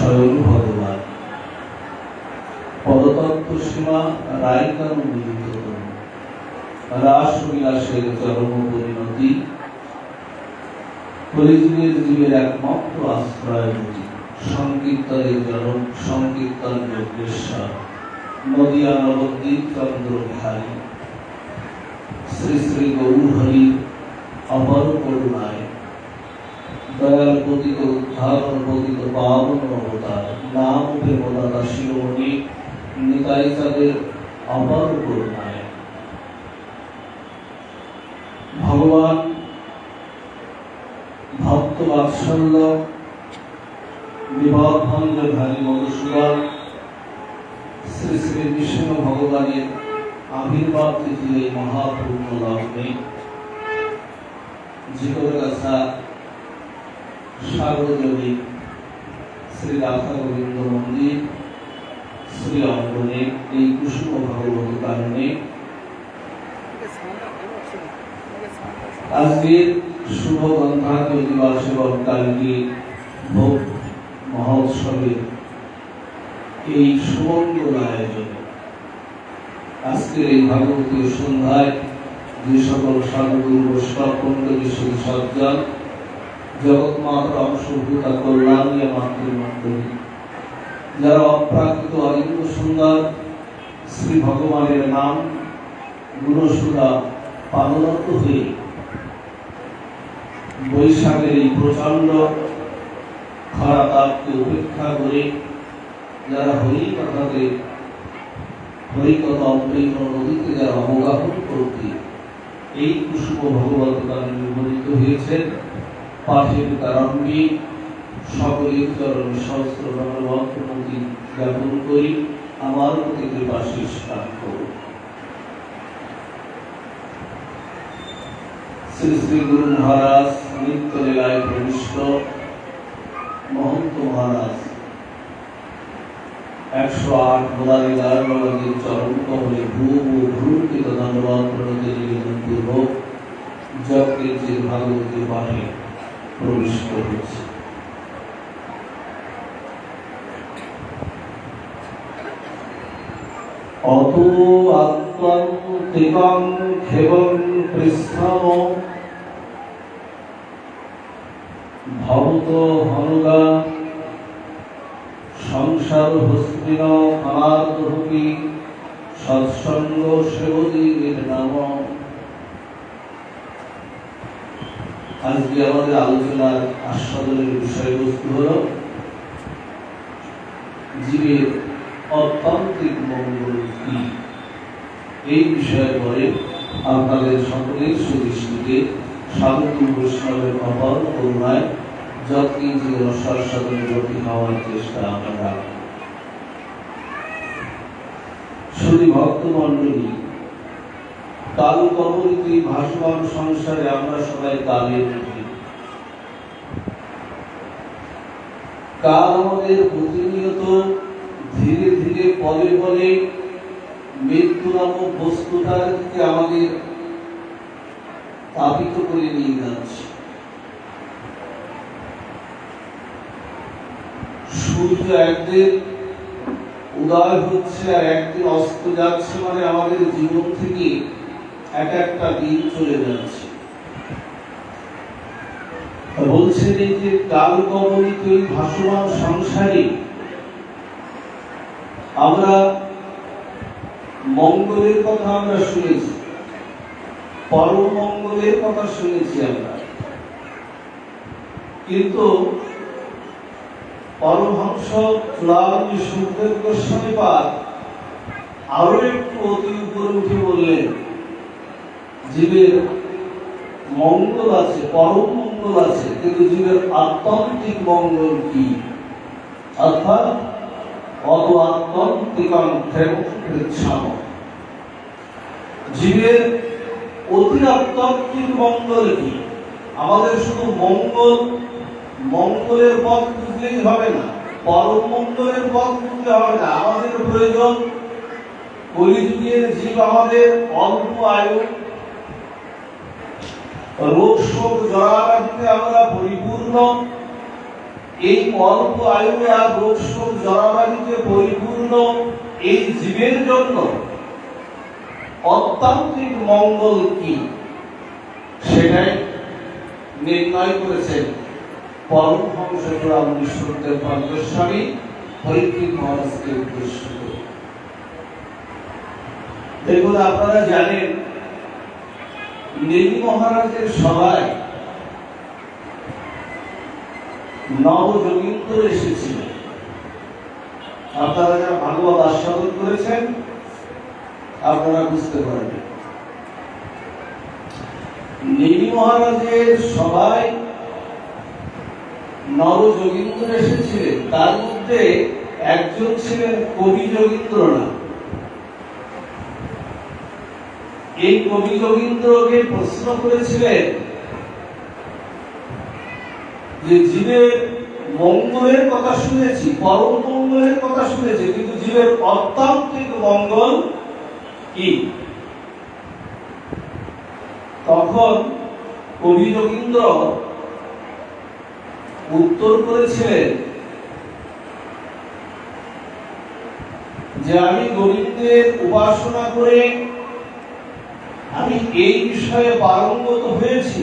স্বয়ং ভগবান পদতত্ত্ব সীমা রায়িকানুমোদিত রাস বিলাসের চরম পরিণতি কলিযুগের জীবের একমাত্র আশ্রয়ভূতি সংকীর্তনের জনক সংকীর্তন যোগেশ্বর নদিয়া নবদ্বীপ চন্দ্র বিহারী শ্রী শ্রী গৌরহরি অপর করুণায় দয়াল পতিত উদ্ধারণ পতিত পাবন অবতার নাম প্রেমদাতা শিরোমণি নিতাই চাঁদের অপর করুণায় ভগবান ভক্ত বাৎসল্য বিবাদভঞ্জধারী মধুসূদন শ্রী শ্রী বিষ্ণু ভগবানের আবির্ভাব তিথি এই মহাপূর্ণ লগ্নে জীবনগাছা সার্বজনীন শ্রী রাধা গোবিন্দ মন্দির শ্রী অঙ্গনে এই কুসুম ভগবত কারণে আজকের শুভ গন্ধাকে দিবস এবং কালকে ভোগ মহোৎসবের এই সুমঙ্গল আয়োজনে আজকের এই ভাগবতীয় সন্ধ্যায় যে সকল সাধুগুরু বৈষ্ণব মণ্ডলী সজ্জন জগৎ মাতার অংশভূতা কল্যাণীয় মাতৃমণ্ডলী যারা অপ্রাকৃত অলিঙ্গ সুন্দর শ্রী ভগবানের নাম গুণসুধা পালনত হয়ে বৈশাখের এই প্রচন্ড খরা তাপকে উপেক্ষা করে যারা হরিকথা অমৃত নদীতে যারা অবগাহন করতে এই কুসুম ভগবত গানে নিবেদিত হয়েছেন পাঠের কারণে সকলের চরণে সহস্র নমস্কার জ্ঞাপন করি আমার প্রতি কৃপাশীষ দান করুন। শ্রী শ্রী গুরু মহারাজ নিত্য লীলায় প্রবিষ্ট মহন্ত মহারাজ 108 মোদারিদার বাবাজির চরণ কমলে ভ্রূকৃত ধন্যবাদ প্রণতি নিবেদন পূর্বক যজ্ঞের যে ভাগবতী পাঠে প্রবিষ্ট হয়েছে। অত আত্মন্তিকং খেবং কৃষ্ণম ভবত হনুগা সংসার হস্তিন অনার্দহকি সৎসঙ্গ সেবদীর নাম। আজকে আমাদের আলোচনার আস্বাদনের বিষয়বস্তু হল জীবের অত্যন্তিক মঙ্গল কি। এই বিষয়ে পরে আপনাদের সকলের সুদৃষ্টিতে সাধু বৈষ্ণবের অপার করুণায় যতই জীবন সরসাধনে ব্রতী হওয়ার চেষ্টা আমরা রাখব। শুধু ভক্তমণ্ডলী কাল কবরিত ভাসমান সংসারে আমরা সবাই কালের মধ্যে কাল আমাদের প্রতিনিয়ত ধীরে ধীরে পদে পদে মৃত্যু নামক বস্তুটার দিকে আমাদের তাপিত করে নিয়ে যাচ্ছে। সূর্য একদিন উদয় হচ্ছে আর একদিন অস্ত যাচ্ছে, মানে আমাদের জীবন থেকে এক একটা দিন চলে যাচ্ছে। বলছেন এই যে কাল কবলিত এই ভাসমান সংসারে আমরা মঙ্গলের কথা আমরা শুনেছি, পরম মঙ্গলের কথা শুনেছি আমরা, কিন্তু পরমহংস চূড়ামণি সুখদেব গোস্বামী পাদ আরো একটু অতি উপরে উঠে বললেন জীবের মঙ্গল আছে, পরম মঙ্গল আছে, কিন্তু জীবের আত্যন্তিক মঙ্গল কি? অর্থাৎ অত আত্যন্তিকং ক্ষেমং জীবের অতি আত্যন্তিক মঙ্গল কি? আমাদের শুধু মঙ্গলের পথ খুঁজলেই হবে না, পরম মঙ্গলের পথ খুঁজলে হবে না। আমাদের প্রয়োজন কলিযুগের জীব আমাদের অল্প আয়ু, রোগ শোক জরাব্যাধিতে আমরা পরিপূর্ণ, এই অল্প আয়ু আর রোগ শোক জরাবাড়িতে পরিপূর্ণ এই জীবের জন্য অত্যান্তিক মঙ্গল কি, সেটাই নির্ণয় করেছেন পরমহংস ঈশ্বরদেব পাঞ্চস্বামী পরীক্ষিত মহারাজকে উদ্দেশ্য করে। দেখুন, আপনারা জানেন নীল মহারাজের সভায় নবযোগীন্দ্র এসেছিল। আপনারা যারা ভাগবত আস্বাদন করেছেন আপনারা বুঝতে পারবেন, নীল মহারাজের সভায় নবযোগীন্দ্র এসেছিলেন। তার মধ্যে একজন ছিলেন কবি যোগীন্দ্রনাথ। এই কবি যোগীন্দ্রকে প্রশ্ন করেছিলেন যে জীবের মঙ্গলের কথা শুনেছি, পরম মঙ্গলের কথা শুনেছি, কিন্তু জীবের অত্যান্তিক মঙ্গল কি? তখন কবি যোগীন্দ্র উত্তর করেছিলেন যে আমি গোবিন্দের উপাসনা করে আমি এই বিষয়ে পারঙ্গত হয়েছি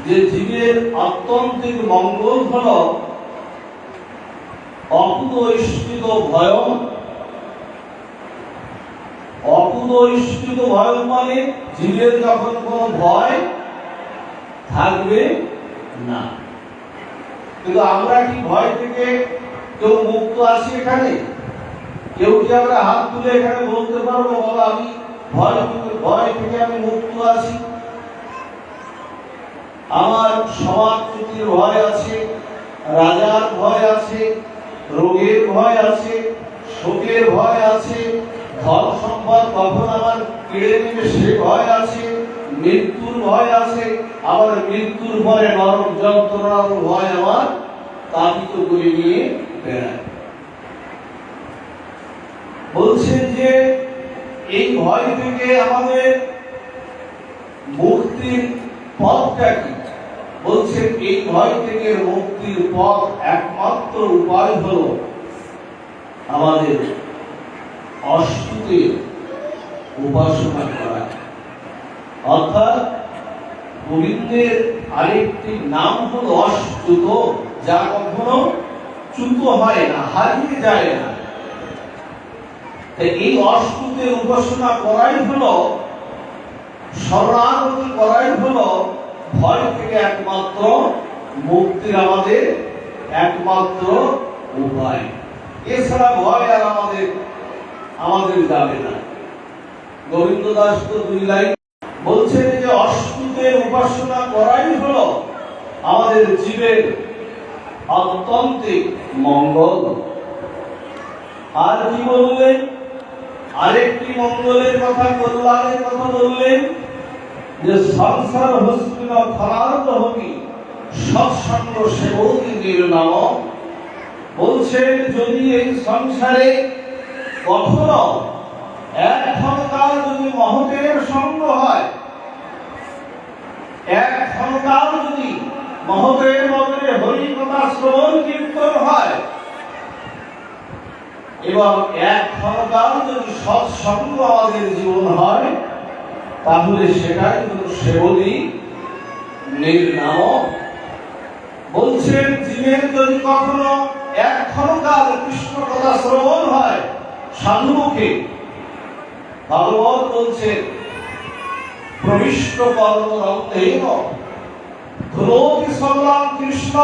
যে জীবের আত্যন্তিক মঙ্গল হল অকুতৈষ্ঠিত ভয়ম। অকুতৈষ্ঠিত ভয়ম মানে জীবের যখন কোনো ভয় থাকবে না। কিন্তু আমরা কি ভয় থেকে কেউ মুক্ত আছি? এখানে কেউ কি আমরা হাত তুলে এখানে বলতে পারবো বাবা আমি ভয় থেকে আমি মুক্ত আছি? আমার সমাজচ্যুতির ভয় আছে, রাজার ভয় আছে, রোগের ভয় আছে, শোকের ভয় আছে, ধন সম্পদ কখন আমার কেড়ে নেবে সে ভয় আছে, মৃত্যুর ভয় আছে, আবার মৃত্যুর পরে নরক যন্ত্রণার ভয় আমার তাপিত করে নিয়ে বেড়ায়। বলছেন যে এই ভয় থেকে আমাদের মুক্তির পথটা কি? বলছেন এই ভয় থেকে মুক্তির পথ একমাত্র উপায় হলো আমাদের অষ্টুতের উপাসনা করা। অর্থাৎ গোবিন্দের আরেকটি নাম হলো অষ্টুত, যা কখনো চ্যুত হয় না, হারিয়ে যায় না। এই অষ্টুতের উপাসনা করাই হলো, শরণাগতি করাই হলো ভয় থেকে একমাত্র মুক্তির আমাদের একমাত্র উপায়। এছাড়া ভয় আর আমাদের যাবে না। গোবিন্দ দাস তো 2 লাইন বলছেন যে অষ্টুতের উপাসনা করাই হলো আমাদের জীবের আত্যন্তিক মঙ্গল। আর কি বললেন? আরেকটি মঙ্গলের কথা, কল্যাণের কথা বললেন যে সংসার হস্তিন ফলার্থ হবি সৎসঙ্গ সেবতি নির্নাম। বলছেন যদি এই সংসারে কখনো এক ক্ষণকাল যদি মহতের সঙ্গ হয়, এক ক্ষণকাল যদি মহতের মধ্যে হরি কথা শ্রবণ কীর্তন হয় এবং এক ক্ষণকাল যদি সৎসঙ্গ আমাদের জীবন হয়, তাহলে সেটাই কিন্তু সেবনী নির্নাম। বলছেন জীবের যদি কখনো এক ক্ষণকাল কৃষ্ণ কথা শ্রবণ হয় সাধুমুখে, ভাগবত বলছেন প্রবিষ্ট কর্মরন্ধ্রেণ ধুনোতি সর্বাং কৃষ্ণ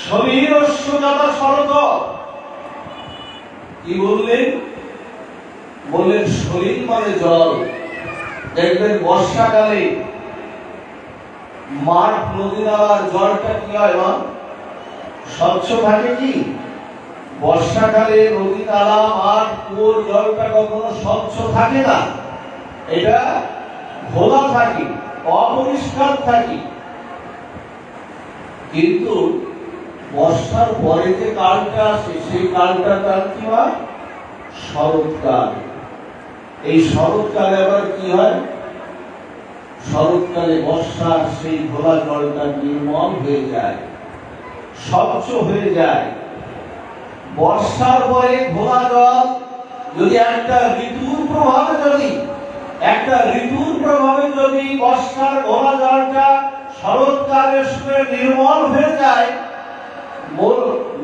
শরীরস্য যথা শরৎ। কি বললেন? বললেন শরীর মানে জল। দেখবেন বর্ষাকালে মাঠ নদী নালার জলটা কি হয় মা? স্বচ্ছ থাকে কি? বর্ষাকালে নদী নালা মাঠ কুয়োর জলটা কখনো স্বচ্ছ থাকে না, এটা ঘোলা থাকে, অপরিষ্কার থাকে। কিন্তু বর্ষার পরে যে কালটা আসে সেই কালটার নাম কি হয়? শরৎকাল। এই শরৎকালে আবার কি হয়? শরৎকালে বর্ষার সেই ঘোলা জলটা নির্মল হয়ে যায়, স্বচ্ছ হয়ে যায়। বর্ষার পরে ঘোলা জল যদি একটা ঋতুর প্রভাবে যদি বর্ষার ঘোলা জলটা শরৎকালের সঙ্গে নির্মল হয়ে যায়,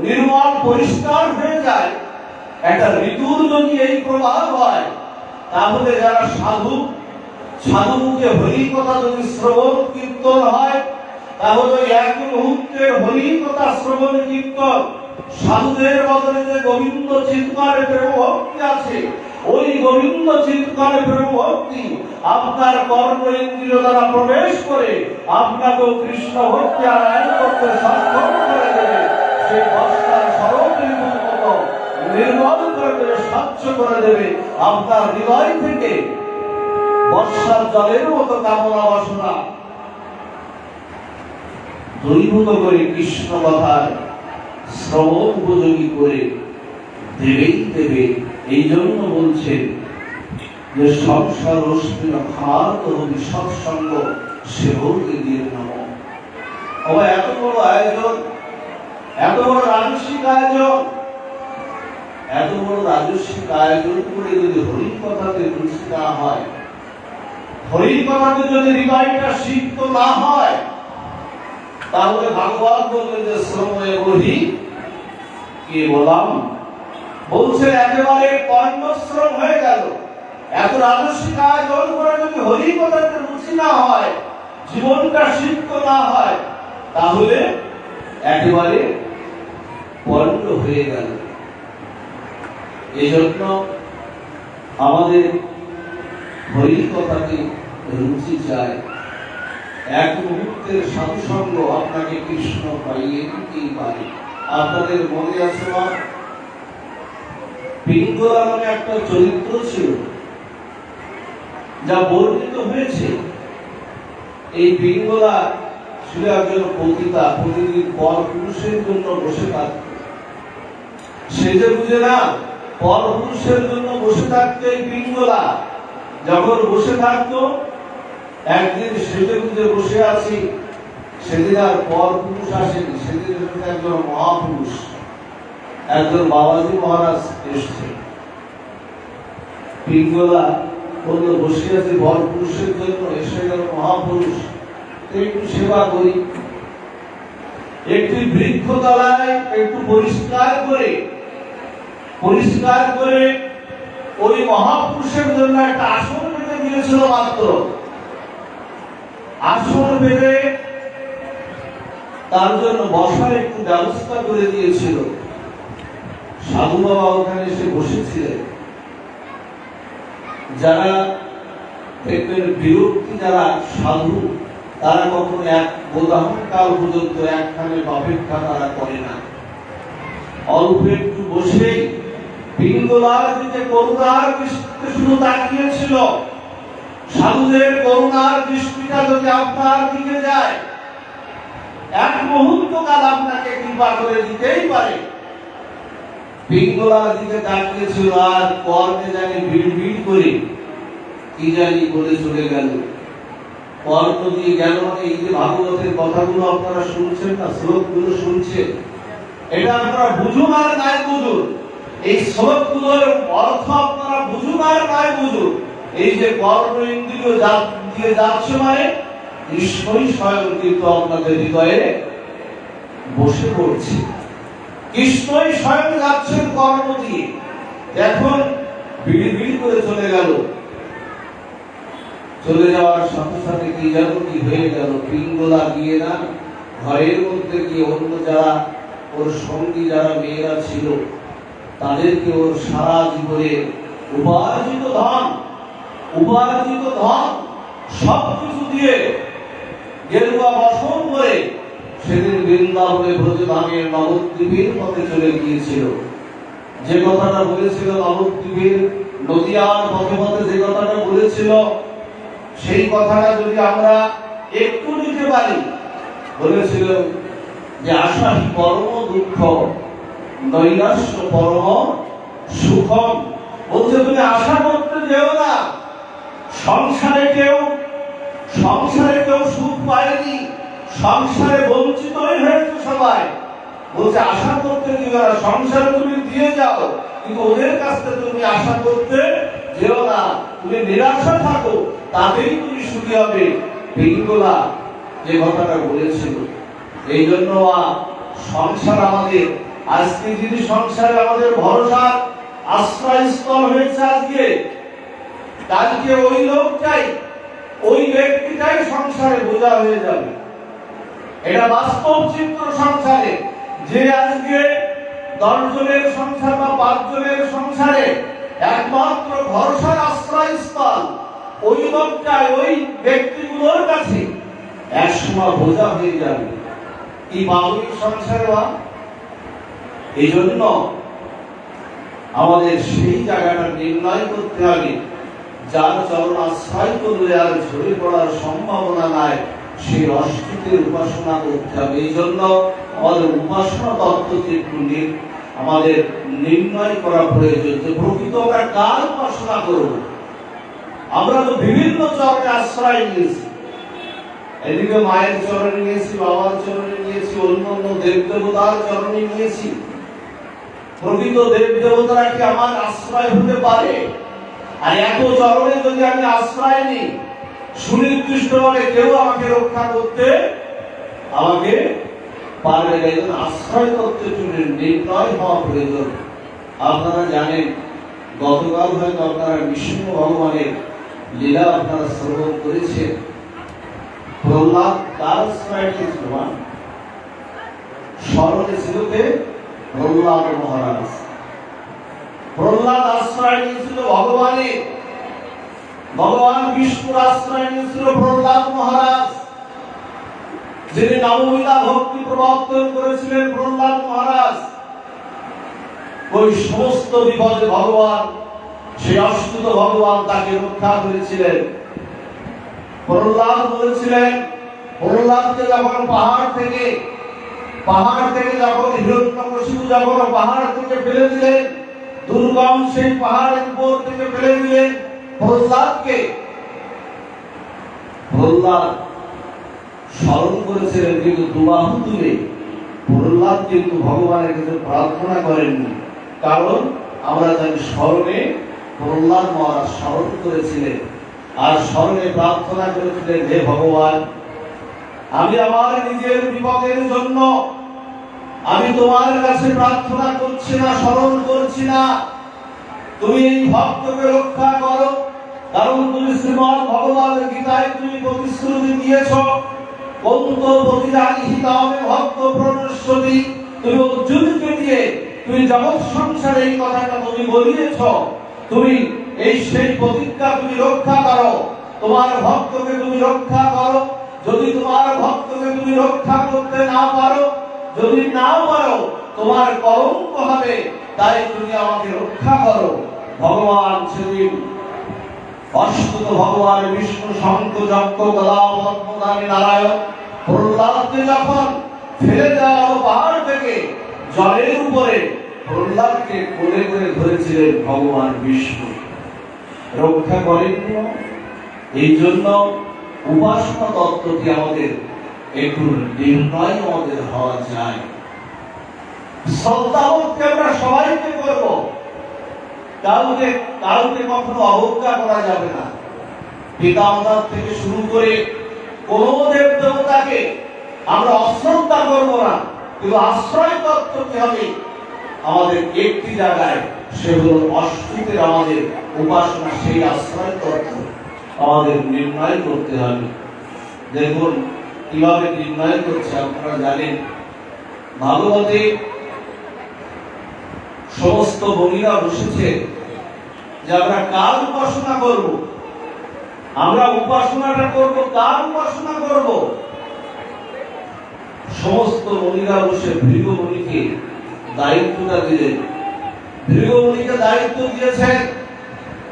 নির্মল পরিষ্কার হয়ে যায়, একটা ঋতুর যদি এই প্রভাব হয়, তাহলে যারা সাধু মুখে হরি কথা যদি শ্রবণ কীর্তন হয়, তাহলে এক মুহূর্তের হরি কথা শ্রবণ কীর্তন সাধুদের বদলে যে গোবিন্দ চিৎকারে প্রেম ভক্তি আছে, ওই গোবিন্দ চিৎকারে প্রেম ভক্তি আপনার কর্ম ইন্দ্রিয় দ্বারা প্রবেশ করে আপনাকে কৃষ্ণ ভক্তি আরায়ণ করতে সক্ষম করে দেবে। সেই বর্ষার শরৎ ঋতুর মতো নির্মল করে দেবে, স্বচ্ছ করে দেবে। আপনার হৃদয় থেকে বর্ষার জলের মতো কামনা বাসনা দূরীভূত করে কৃষ্ণ কথার শ্রবণ উপযোগী করে দেবেই দেবে। এই জন্য বলছেন যে সংসার অস্তিন খাত হবি সৎসঙ্গ সেবকে দিয়ে নাম। এত বড় আয়োজন, এত বড় রাজস্বিক আয়োজন করে যদি হরির কথাতে রুচি না হয়, হরির কথাতে যদি হৃদয়টা সিক্ত না হয়, তাহলে ভাগবত বললেন যে শ্রমে বহি কে বললাম, বলছে একেবারে কর্মশ্রম হয়ে গেল। এত রাজস্বিক আয়োজন করে যদি হরির কথাতে রুচি না হয়, জীবনটা সিক্ত না হয়, তাহলে একেবারে পণ্ড হয়ে গেল। এই জন্য আমাদের হরির কথাতে রুচি চাই। এক মুহূর্তের সাধুসঙ্গ আপনাকে কৃষ্ণ পাইয়ে দিতেই পারে। আপনাদের মনে আছে না, পিঙ্গলা নামে একটা চরিত্র ছিল যা বর্ণিত হয়েছে। এই পিঙ্গলা ছিল একজন পতিতা, প্রতিদিন পর পুরুষের জন্য বসে থাকত। সেজে বুঝে না, পর পুরুষের জন্য বসে থাকতো এই পিঙ্গলা। যখন বসে থাকতো, একদিন সেজে বুঝে বসে আছি, সেদিন আর পর পুরুষ আসেনি, সেদিন একজন মহাপুরুষ, একজন বাবাজি মহারাজ এসছে। পিঙ্গলা বলল, বসে আছে পর পুরুষের জন্য, এসে গেল মহাপুরুষ, একটু সেবা করি, একটি বৃক্ষ তলায় একটু পরিষ্কার করে ওই মহাপুরুষের জন্য একটা আসন পেতে দিয়েছিল। মাত্র আসন পেতে তার জন্য বসার একটু ব্যবস্থা করে দিয়েছিল। সাধু বাবা ওখানে এসে বসেছিলেন। যারা দেখবেন বিরক্তি, যারা সাধু, তারা কখনো এক বোধাহন কাল পর্যন্ত একখানে অপেক্ষা তারা করে না। অল্প একটু বসেই পিঙ্গলার দিকে করুণার দৃষ্টিতে শুধু তাকিয়েছিল। সাধুদের করুণার দৃষ্টিটা যদি আপনার দিকে যায়, এক মুহূর্ত কাল আপনাকে কৃপা করে দিতেই পারে। পিঙ্গলার দিকে তাকিয়েছিল, আর কর্ণে জানি বিড় করে কি জানি বলে চলে গেল। কর্ণ দিয়ে গেল। এই যে ভাগবতের কথাগুলো আপনারা শুনছেন না, শ্লোকগুলো শুনছেন, এটা আপনারা বুঝুন আর নাই বুঝুন, এই শ্লোকগুলোর অর্থ আপনারা বুঝুন আর নাই বুঝুন, এই যে কর্ণ ইন্দ্রিয় দিয়ে যাচ্ছে মানে কৃষ্ণই স্বয়ং কিন্তু আপনাদের হৃদয়ে বসে পড়ছে। কৃষ্ণই স্বয়ং যাচ্ছেন কর্ণ দিয়ে। এখন বিড় করে চলে গেল। চলে যাওয়ার সাথে সাথে কি যেন কি হয়ে গেল। পিঙ্গলা গিয়ে না ঘরের মধ্যে গিয়ে অন্য যারা ওর সঙ্গী, যারা মেয়েরা ছিল, তাদেরকে ওর সারা জীবনে উপার্জিত ধন সবকিছু দিয়ে গেরুয়া বসন করে সেদিন বৃন্দাবনে ব্রজধামের নবদ্বীপের পথে চলে গিয়েছিল। যে কথাটা বলেছিল নবদ্বীপের নদিয়ার পথে পথে যে কথাটা বলেছিল, সেই কথাটা যদি আমরা একটু নিতে পারি, বলেছিল যে আশা পরম দুঃখ, নৈরাশ্য পরম সুখম। বলছে তুমি আশা করতে যেও না, সংসারে কেউ সংসারে কেউ সুখ পায়নি, সংসারে বঞ্চিতই হয়েছে সবাই। বলছে আশা করতে দিও না, সংসারে তুমি দিয়ে যাও, কিন্তু ওদের কাছ থেকে তুমি আশা করতে যেও না। তুমি নিরাশা থাকো, তাতেই তুমি সুখী হবে। পিঙ্গলা যে কথাটা বলেছিল, এই জন্য সংসার আমাদের আজকে যদি সংসারে আমাদের ভরসা আশ্রয়স্থল হয়েছে আজকে, কালকে ওই লোকটাই, ওই ব্যক্তিটাই সংসারে বোঝা হয়ে যাবে। এটা বাস্তব চিত্র সংসারে। যে আজকে 10 জনের সংসার বা 5 জনের সংসারে একমাত্র ভরসার আশ্রয়স্থল ওই লোকটাই, ওই ব্যক্তিগুলোর কাছে একসময় বোঝা হয়ে যাবে। কি মানবিক সংসারে এই জন্য আমাদের সেই জায়গাটা নির্ণয় করতে হবে। যার চরণ আশ্রয় করলে আর ঝরে পড়ার সম্ভাবনা নাই, সেই অস্তিত্বের উপাসনা করতে হবে। এই জন্য আমাদের উপাসনা তত্ত্বকে একটু আমাদের নির্ণয় করা প্রয়োজন যে প্রকৃত আমরা কার উপাসনা করব। আমরা তো বিভিন্ন চরণে আশ্রয় নিয়েছি, এদিকে মায়ের চরণে নিয়েছি, বাবার চরণে নিয়েছি, অন্য অন্য দেব দেবতার চরণে নিয়েছি। প্রকৃত দেব দেবতারা কি আমার আশ্রয় হতে পারে? আর এত চরণে যদি আমি আশ্রয় নিই, সুনির্দিষ্টভাবে কেউ আমাকে রক্ষা করতে আমাকে পারবে না। এই জন্য আশ্রয় তত্ত্বের জন্য নির্ণয় হওয়া প্রয়োজন। আপনারা জানেন, গতকাল হয়তো আপনারা বিষ্ণু ভগবানের লীলা আপনারা শ্রবণ করেছেন। প্রহ্লাদ তার আশ্রয় ছিল, স্মরণে ছিল কে? প্রহ্লাদ মহারাজ। প্রহ্লাদ আশ্রয় নিয়েছিল ভগবানের, ভগবান বিষ্ণুর আশ্রয় নিয়েছিল প্রহ্লাদ মহারাজ। যিনি নবমীলা ভক্তি প্রবর্তন করেছিলেন প্রহ্লাদ মহারাজ, ওই সমস্ত বিপদে ভগবান, সেই অস্তুত ভগবান তাকে রক্ষা করেছিলেন। প্রহ্লাদ বলেছিলেন, প্রহ্লাদকে যখন পাহাড় থেকে যখন হিরণ্যকশিপু যখন পাহাড় থেকে ফেলে দিলেন, দুর্গম সেই পাহাড়ের উপর থেকে ফেলে দিলেন প্রহ্লাদকে, প্রহ্লাদ স্মরণ করেছিলেন, কিন্তু দুবাহু তুলে প্রহ্লাদ কিন্তু ভগবানের কাছে প্রার্থনা করেননি। কারণ আমরা জানি স্মরণে প্রহ্লাদ মহারাজ স্মরণ করেছিলেন আর স্মরণে প্রার্থনা করেছিলেন, হে ভগবান, আমি আমার নিজের বিপদের জন্য আমি তোমার কাছে প্রার্থনা করছি না, স্মরণ করছি না, তুমি এই ভক্তকে রক্ষা করো। কারণ তুমি শ্রীমদ্ ভগবদ গীতায় তুমি প্রতিশ্রুতি দিয়েছ, কন্ত প্রতিজানি হিতামে ভক্ত প্রণশ্যতি। তুমি অর্জুনকে দিয়ে তুমি জগৎ সংসারে এই কথাটা তুমি বলিয়েছ, তুমি এই সেই প্রতিজ্ঞা তুমি রক্ষা করো, তোমার ভক্তকে তুমি রক্ষা করো। যদি তোমার ভক্তকে তুমি রক্ষা করতে না পারো, যদি নাও পারো, তোমার কলঙ্ক হবে, তাই তুমি আমাকে রক্ষা করো। ভগবান সেদিন অস্তুত ভগবান বিষ্ণু শঙ্খ যজ্ঞ গদা পদ্মধারী নারায়ণ প্রহ্লাদকে যখন ফেলে দেওয়া হলো পাহাড় থেকে জলের উপরে, প্রহ্লাদকে কোলে করে ধরেছিলেন ভগবান বিষ্ণু, রক্ষা করেন। এই জন্য উপাসনা তত্ত্বটি আমাদের একটু নির্ণয় আমাদের হওয়া যায়। শ্রদ্ধা ভক্তি আমরা সবাইকে করব, কাউকে কখনো অবজ্ঞা করা যাবে না। পিতা মাতা থেকে শুরু করে কোন দেব দেবতাকে আমরা অশ্রদ্ধা করবো না, কিন্তু আশ্রয় তত্ত্বটি হবে আমাদের একটি জায়গায়, সে হল অস্তিত্বের আমাদের উপাসনা। সেই আশ্রয় তত্ত্ব আমাদের নির্ণয় করতে হবে। দেখুন কিভাবে নির্ণয় করছে, আপনারা জানেন ভাগবতে সমস্ত বনিরা বসেছে যে আমরা কার উপাসনা করব, আমরা উপাসনাটা করব, কার উপাসনা করব। সমস্ত বনিরা বসে ভৃগুমুনিকে দায়িত্বটা দিলেন। ভৃগুমুনিকে দায়িত্ব দিয়েছেন,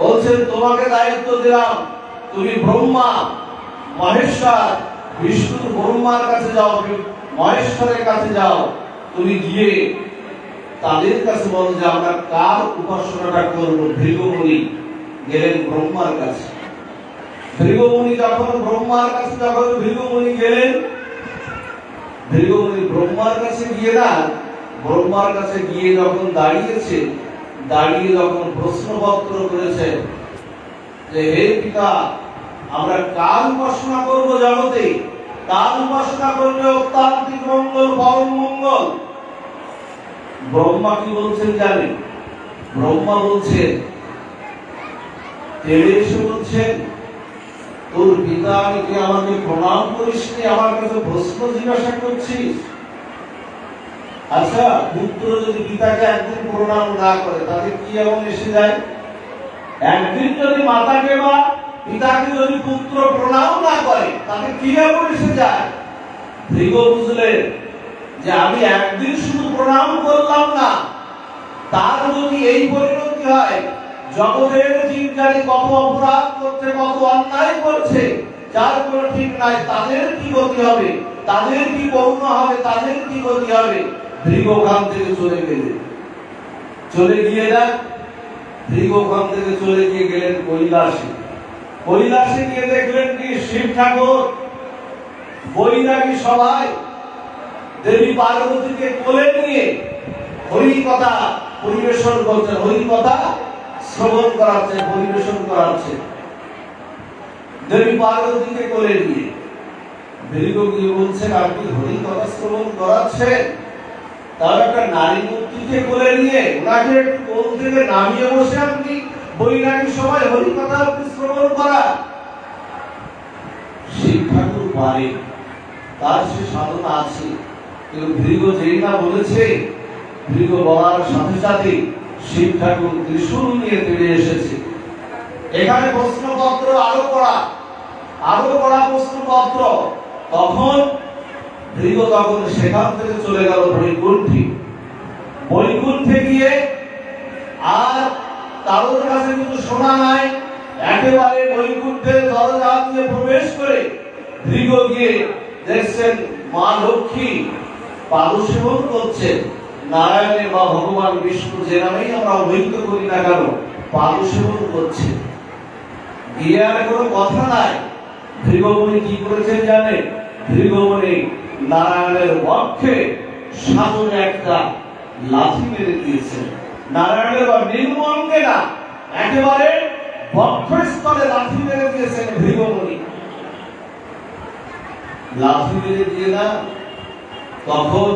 বলছেন তোমাকে দায়িত্ব দিলাম, তুমি ব্রহ্মা মহেশ্বর বিষ্ণু ব্রহ্মার কাছে যাও, মহেশ্বরের কাছে যাও, তুমি গিয়ে তাদের কাছে বলো যে আমরা কার উপাসনাটা করবো। ভৃগুমুনি গেলেন ব্রহ্মার কাছে, ভৃগুমুনি যখন ব্রহ্মার কাছে ভৃগুমুনি গেলেন, ভৃগুমুনি ব্রহ্মার কাছে গিয়ে ব্রহ্মার কাছে গিয়ে যখন দাঁড়িয়ে যখন প্রশ্নপত্র করেছেন যে হে পিতা, আমরা কাল উপাসনা করবো জগতে, কাল উপাসনা করলে অত্যান্তিক মঙ্গল, পরম মঙ্গল। ব্রহ্মা কি বলছেন জানেন? ব্রহ্মা বলছেন, তেড়ে এসে বলছেন, তোর পিতা আমি কি আমাকে প্রণাম করিস নি, আমার কাছে প্রশ্ন জিজ্ঞাসা করছিস? আচ্ছা, পুত্র যদি পিতাকে একদিন প্রণাম না করে তাতে কি এমন এসে যায়? একদিন যদি মাতাকে বা পিতাকে যদি পুত্র প্রণাম না করে তাতে কি এমন এসে যায়? ভৃগু বুঝলেন যে আমি একদিন শুধু প্রণাম করলাম না, তার যদি এই পরিণতি হয়, জগতের জীবজাতি কত অপরাধ করছে, কত অন্যায় করছে, যার কোনো ঠিক নাই, তাদের কি গতি হবে, তাদের কি করুণা হবে, তাদের কি গতি হবে? ভৃগু ওখান থেকে চলে গেলেন। চলে গিয়ে ভৃগু ওখান থেকে চলে গিয়ে গেলেন কৈলাসে। কৈলাসে গিয়ে দেখলেন কি শিব ঠাকুর বৈরাগী সবাই দেবী পার্বতীকে কোলে নিয়ে হরি কথা পরিবেশন করছেন, হরি কথা শ্রবণ করাচ্ছে, পরিবেশন করাচ্ছে দেবী পার্বতীকে কোলে নিয়ে। ভৃগু গিয়ে বলছেন, আপনি হরি কথা শ্রবণ করাচ্ছেন, তার একটা নারী মূর্তিকে কোলে নিয়ে ওনাকে একটু কোল থেকে নামিয়ে বসে আপনি বৈরাগী সবাই হরি কথা আপনি শ্রবণ করা? শিব ঠাকুর পারে, তার সে সাধনা আছে, কিন্তু ভৃগু যেই না বলেছে, ভৃগু বলার সাথে সাথে শিব ঠাকুর ত্রিশূল নিয়ে তেড়ে এসেছে। এখানে প্রশ্নপত্র আরো করা প্রশ্নপত্র। তখন ভৃগু তখন সেখান থেকে চলে গেল বৈকুণ্ঠে গিয়ে আর কারোর কাছে কিছু শোনা নাই, একেবারে বৈকুণ্ঠের দরজা দিয়ে প্রবেশ করে ভৃগু গিয়ে দেখছেন মা লক্ষ্মী পাদসেবন করছেন। নারায়ণের বা ভগবান বিষ্ণু যে নামেই আমরা অভিহিত করি না কেন, পাদসেবন করছে। গিয়ে আর কোনো কথা নাই। ভৃগুমুনি কি করেছেন জানেন? ভৃগুমুনি নারায়ণের বক্ষে সামনে একটা লাথি মেরে দিয়েছেন। নারায়ণের বা নির্মঙ্গে না, একেবারে বক্ষস্থলে লাথি মেরে দিয়েছেন ভৃগুমুনি। লাথি মেরে দিয়ে তখন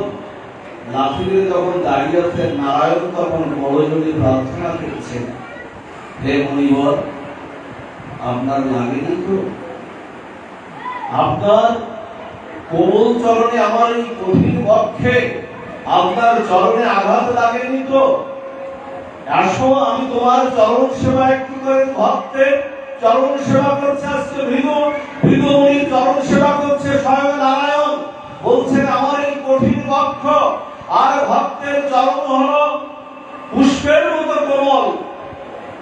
লাথি মেরে যখন দাঁড়িয়ে আছেন নারায়ণ, তখন বড়জোড়ে প্রার্থনা করছেন, হে মুনিবর, আপনার লাগেনি তো? আপনার কোমল চরণে আমার এই কঠিন বক্ষে আপনার চরণে আঘাত লাগেনি তো? আসো, আমি তোমার চরণ সেবা একটু করে, ভক্তের চরণ সেবা করছে আজকে ভৃগুমুনি চরণ সেবা করছে স্বয়ং নারায়ণ। বলছেন আমার এই কঠিন বক্ষ আর ভক্তের চরণ হলো পুষ্পের মতো কোমল,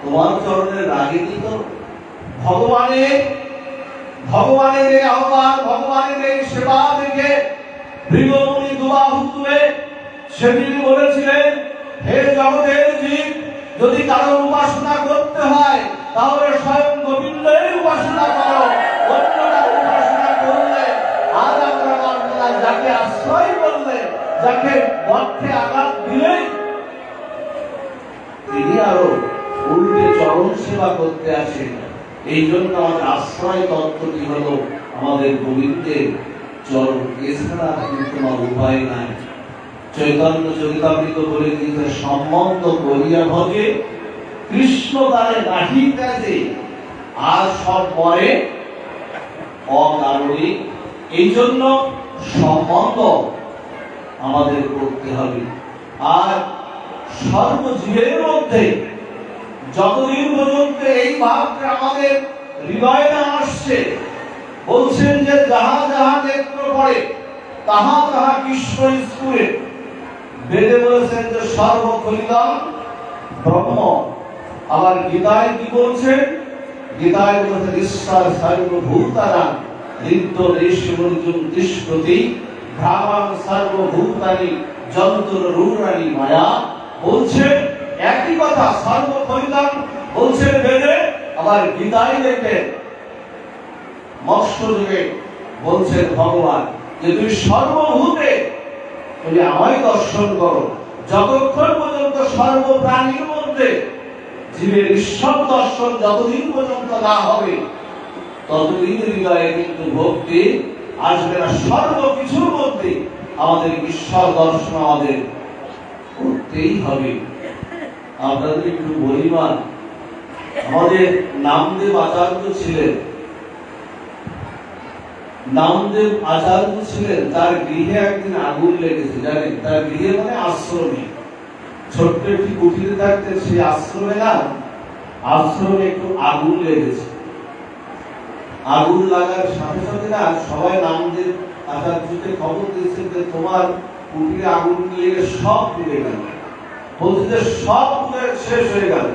তোমার চরণে লাগেনি তো? ভগবানের এই আহ্বান, ভগবানের এই সেবা দেখে ভৃগুমুনি দুবাহু তুলে সেদিন বলেছিলেন, হে জগতের জীব, যদি কারো উপাসনা করতে হয় তাহলে স্বয়ং গোবিন্দের উপাসনা করো, অন্য কারো উপাসনা করলে আজ আমরা মানব না। যাকে আশ্রয় করলে, যাকে বক্ষে আঘাত দিলেই তিনি আরো উল্টে চরণ সেবা করতে আসেন। এই জন্য আমাদের আশ্রয় তত্ত্বটি হলো আমাদের গোবিন্দের চরণ, এছাড়া কিন্তু আমার উপায় নাই। চৈতন্য চরিতামৃত বলে দিতে, সম্বন্ধ করিয়া ভগে কৃষ্ণ দ্বারে নাহি কাজে, আর সব পরে অকারণে। এই জন্য সম্বন্ধ আমাদের করতে হবে। আর সর্বজীবের মধ্যে যতদিন পর্যন্ত এই ভাবটা আমাদের হৃদয়ে না আসছে, বলছেন যে যাহা যাহা নেত্র পড়ে তাহা তাহা কৃষ্ণ স্ফুরে। বেদে বলেছেন যে সর্বখলিদম ব্রহ্ম। আবার গীতায় কি বলছেন? গীতায় বলেছেন ঈশ্বর সর্বভূতানাং হৃদ্যদেশমর্জুন তিষ্ঠতি ভ্রামাং সর্বভূতানি যন্ত্ররূঢ়ানি মায়া। বলছেন একই কথা, সর্বখলিদম বলছেন বেদে, আবার গীতায় দেখেন মৎস্য যুগে বলছেন ভগবান যে তুমি সর্বভূতে তুমি আমায় দর্শন করো। যতক্ষণ পর্যন্ত সর্বপ্রাণীর মধ্যে জীবের ঈশ্বর দর্শন যতদিন পর্যন্ত না হবে ততদিন হৃদয়ে কিন্তু ভক্তি আসবে না। সর্বকিছুর মধ্যে আমাদের ঈশ্বর দর্শন আমাদের করতেই হবে। আপনাদের একটু বলিমান, আমাদের নামদেব আচার্য ছিলেন, নামদেব আচার্য ছিলেন, তার গৃহে একদিন আগুন লেগেছে। জানেন, তার গৃহে মানে আশ্রমে, ছোট্ট একটি কুঠিরে থাকতেন, সেই আশ্রমে না, আশ্রমে একটু আগুন লেগেছে। আগুন লাগার সাথে সাথে না সবাই নামদেব আচার্যকে খবর দিয়েছেন যে তোমার কুঠিরে আগুন লেগে সব পুড়ে গেল। বলছে যে সব পুড়ে শেষ হয়ে গেল।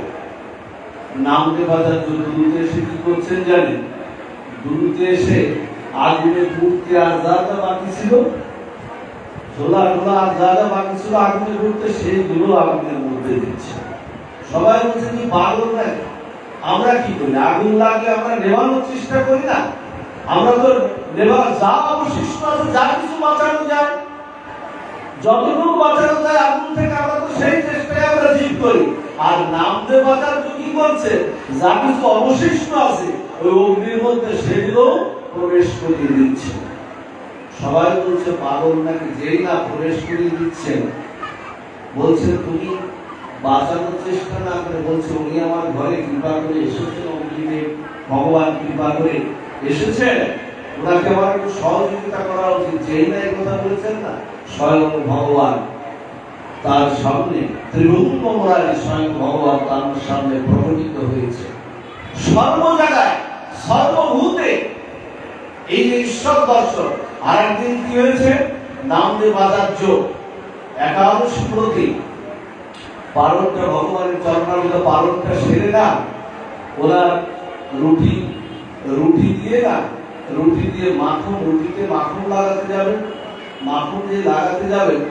নামদেব আচার্য দুলুতে এসে কি করছেন জানেন? দুলুতে এসে আগুনে পুড়তে আর যা যা বাকি ছিল, ঝোলা ঝোলা আর যা যা বাকি ছিল আগুনে পুড়তে, সেইগুলো আগুনের মধ্যে দিচ্ছে। সবাই বলছে কি পাগল নাকি? আমরা কি করি? আগুন লাগলে আমরা নেভানোর চেষ্টা করি না? আমরা তো নেভার যা অবশিষ্ট আছে, যা কিছু বাঁচানো যায়, যতটুকু বাঁচানো যায় আগুন থেকে, আমরা তো সেই চেষ্টায় আমরা জীব করি। আর নামদেব আচার্য কি করছে? যা কিছু অবশিষ্ট আছে ওই অগ্নির মধ্যে সেগুলো প্রবেশ করিয়ে দিচ্ছে। সবাই বলছে পাগল নাকি? যেই না প্রবেশ করিয়ে দিচ্ছেন, বলছে তুমি বাঁচানোর চেষ্টা না করে, বলছে উনি আমার ঘরে কৃপা করে এসেছেন, অগ্নিদেব ভগবান কৃপা করে এসেছেন, ওনাকে আমার একটু সহযোগিতা করা উচিত। যেই না এই কথা বলেছেন না, স্বয়ং ভগবান তার সামনে, ত্রিভুবন মুরারি স্বয়ং ভগবান তার সামনে প্রকটিত হয়েছে। সর্ব জায়গায় সর্বভূতে এই যে ঈশ্বর দর্শন। আর একদিন কি হয়েছে? নামদেব আচার্য একাদশী প্রতি পালনটা, ভগবানের চরণামৃত পালনটা সেরে না, ওনার রুটি দিয়ে না, রুটি দিয়ে মাখন, রুটিতে মাখন লাগাতে যাবেন, মাখন দিয়ে লাগাতে যাবেন,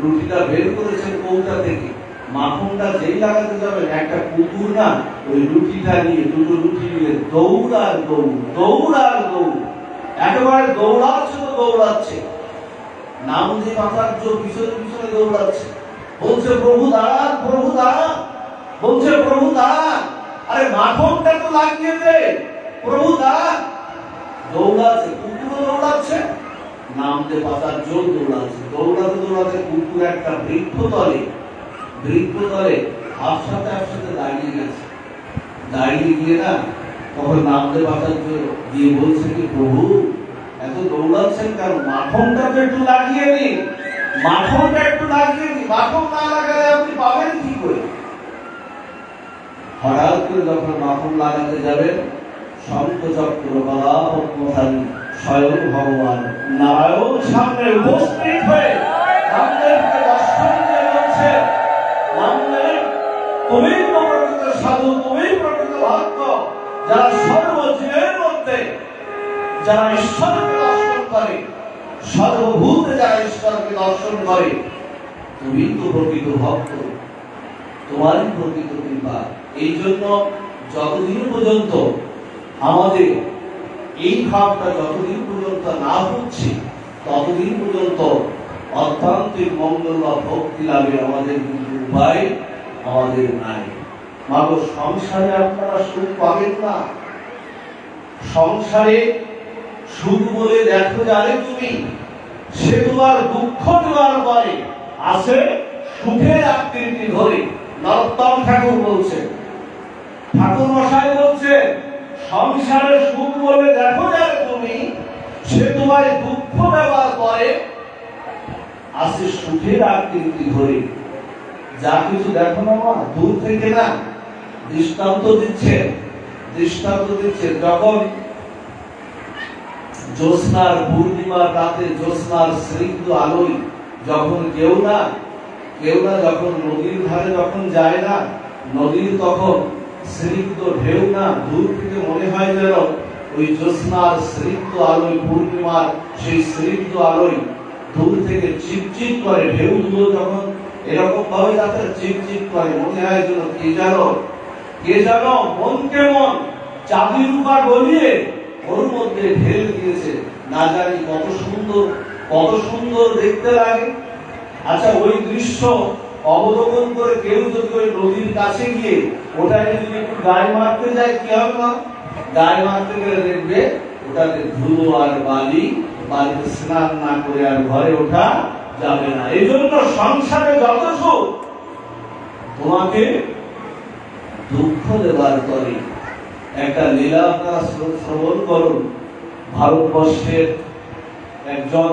রুটিটা বের করেছেন কৌটা থেকে, মাখনটা যেই লাগাতে যাবেন, একটা কুকুর না ওই রুটিটা নিয়ে, দুটো রুটি নিয়ে দৌড় আর দৌড়, দৌড় আর দৌড়, একেবারে দৌড়াচ্ছে তো দৌড়াচ্ছে। নামদেব আচার্য পিছনে পিছনে দৌড়াচ্ছে, বলছে প্রভু দাঁড়ান, প্রভু দাঁড়ান, বলছে প্রভু দাঁড়ান, আরে মাখনটা তো লাগিয়ে দে, প্রভু দাঁড়ান। দৌড়াচ্ছে, কুকুরও দৌড়াচ্ছে, নামদেব আচার্য দৌড়াচ্ছে। দৌড়াতে দৌড়াতে কুকুর একটা বৃক্ষতলে একসাথে দাঁড়িয়ে গেছে। দাঁড়িয়ে গিয়ে না তখন নামদেব আচার্য দিয়ে বলছে কি প্রভু এত দৌড়াচ্ছেন কেন? মাখনটা তো একটু লাগিয়ে নিন, মাখনটা একটু লাগিয়ে নিন, মাখন না লাগালে আপনি পাবেন কি করে? হঠাৎ করে যখন মাখন লাগাতে যাবেন, শঙ্খ চক্র গদা পদ্মধারী স্বয়ং ভগবান নারায়ণ সামনে উপস্থিত হয়ে নামদেবকে দর্শন দিয়ে বলছে, নামদেব তুমি প্রকৃত সাধু, তুমি প্রকৃত ভক্ত, যারা সর্বজীবের মধ্যে যারা ঈশ্বরকে দর্শন করে, সর্বভূতে যারা ঈশ্বরকে দর্শন করে, তুমি তো প্রকৃত ভক্ত, তোমারই প্রকৃত কৃপা। এই জন্য যতদিন পর্যন্ত আমাদের এই ভাবটা যতদিন পর্যন্ত না হচ্ছে, ততদিন পর্যন্ত অর্থান্তিক মঙ্গল বা ভক্তি লাভের আমাদের কিন্তু উপায় আমাদের নাই। মাগো সংসারে আপনারা সুখ পাবেন না। সংসারে সুখ বলে দেখো যারে তুমি, সে তোমার দুঃখ দেওয়ার পরে আসে সুখের আকৃতি ধরে। নরোত্তম ঠাকুর বলছে, ঠাকুর মশাই বলছে, সংসারে সুখ বলে দেখো যারে তুমি, সে তোমার দুঃখ দেওয়ার পরে আসে সুখের আকৃতি ধরে। যা কিছু দেখো না মা, দূর থেকে না দৃষ্টান্ত দিচ্ছে। যখন জ্যোৎস্নার পূর্ণিমার রাতে জ্যোৎস্নার স্নিগ্ধ আলোয় যখন কেউ না যখন নদীর ধারে যখন যায় না, নদীর তখন স্নিগ্ধ ঢেউ না, দূর থেকে মনে হয় যেন ওই জ্যোৎস্নার স্নিগ্ধ আলোয়, পূর্ণিমার সেই স্নিগ্ধ আলোয় দূর থেকে চিপচিপ করে ঢেউগুলো, যখন এরকম ভাবে যাতে চিপচিপ করে, মনে হয় যেন কে জানো মনকে মন চাঁদির উপর গলিয়ে ওর মধ্যে ঢেলে দিয়েছে, না জানি কত সুন্দর দেখতে লাগে। আচ্ছা, ওই দৃশ্য অবলোকন করে কেউ যদি ওই নদীর কাছে গিয়ে ওটাকে যদি একটু গায়ে মারতে যায়, কি হবে না? গায়ে মারতে গেলে দেখবে ওটাতে ধুলো আর বালিতে স্নান না করে আর ঘরে ওঠা যাবে না। এই জন্য সংসারে যত সুখ তোমাকে দুঃখ দেবার করে। একটা লীলা আপনারা শ্রবণ করুন। ভারতবর্ষের একজন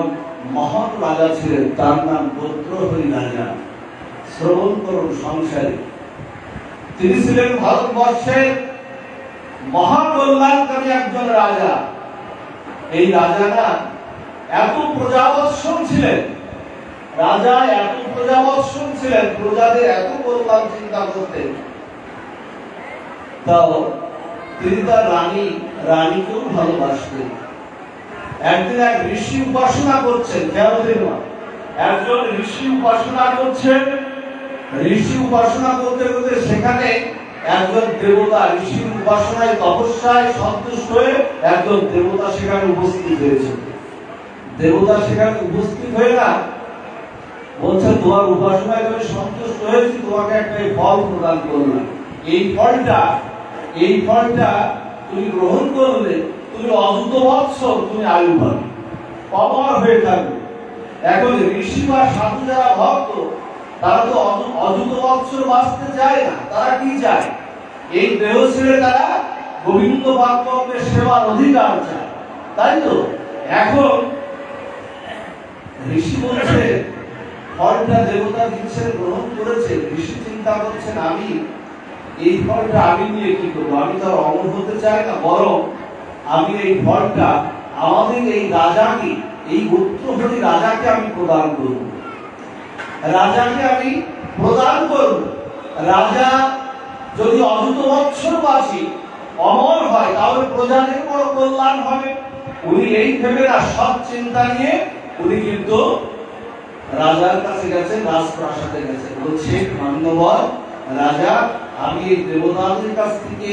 মহান রাজা ছিলেন, তার নাম গোত্রহরি রাজা। শ্রবণ করুন সংসারে। তিনি ছিলেন ভারতবর্ষের মহাকল্যাণকারী একজন রাজা। এই রাজারা এত প্রজাবৎসল ছিলেন, প্রজাদের এত কল্যাণ চিন্তা করতেন। তাও তিনি তার রানীকেও ভালোবাসতেন। একদিন এক ঋষি উপাসনা করছেন, একজন ঋষি উপাসনা করছেন। ঋষি উপাসনা করতে করতে সেখানে একজন দেবতা, ঋষির উপাসনায় তপস্যায় সন্তুষ্ট হয়ে একজন দেবতা সেখানে উপস্থিত হয়েছে। দেবতা সেখানে উপস্থিত হয়ে না বলছে, তোমার উপাসনায় আমি সন্তুষ্ট হয়েছি, তোমাকে একটা ফল প্রদান করলাম। এই ফলটা তুমি গ্রহণ করলে তুমি অযুত বৎসর তুমি আয়ু পাবে, অমর হয়ে থাকবে। এখন ঋষি বা সাধু যারা ভক্ত, তারা তো অযুত বৎসর বাঁচতে চায় না। তারা কি চায়? এই দেহ ছেড়ে তারা গোবিন্দ ভক্তের সেবার অধিকার চায়, তাই তো? এখন ঋষি বলছে ফলটা দেবতা দিচ্ছেন, গ্রহণ করেছে। ঋষি চিন্তা করছেন, আমি এই ফলটা আমি নিয়ে কি করবো? আমি তো অমর হতে চাই না, বরং আমি এই ফলটা আমাদের এই রাজাকে, এই গোত্রহরি রাজাকে আমি প্রদান করব। রাজা যদি অযুত বৎসর বাঁচি, অমর হয়, তাহলে প্রজাদের বড় কল্যাণ হবে। উনি এই ভেবে না, সব চিন্তা নিয়ে উনি কিন্তু রাজার কাছে গেছেন, রাজপ্রাসাদে গেছেন। বলছে, মান্যবর রাজা, আমি এই দেবতাদের কাছ থেকে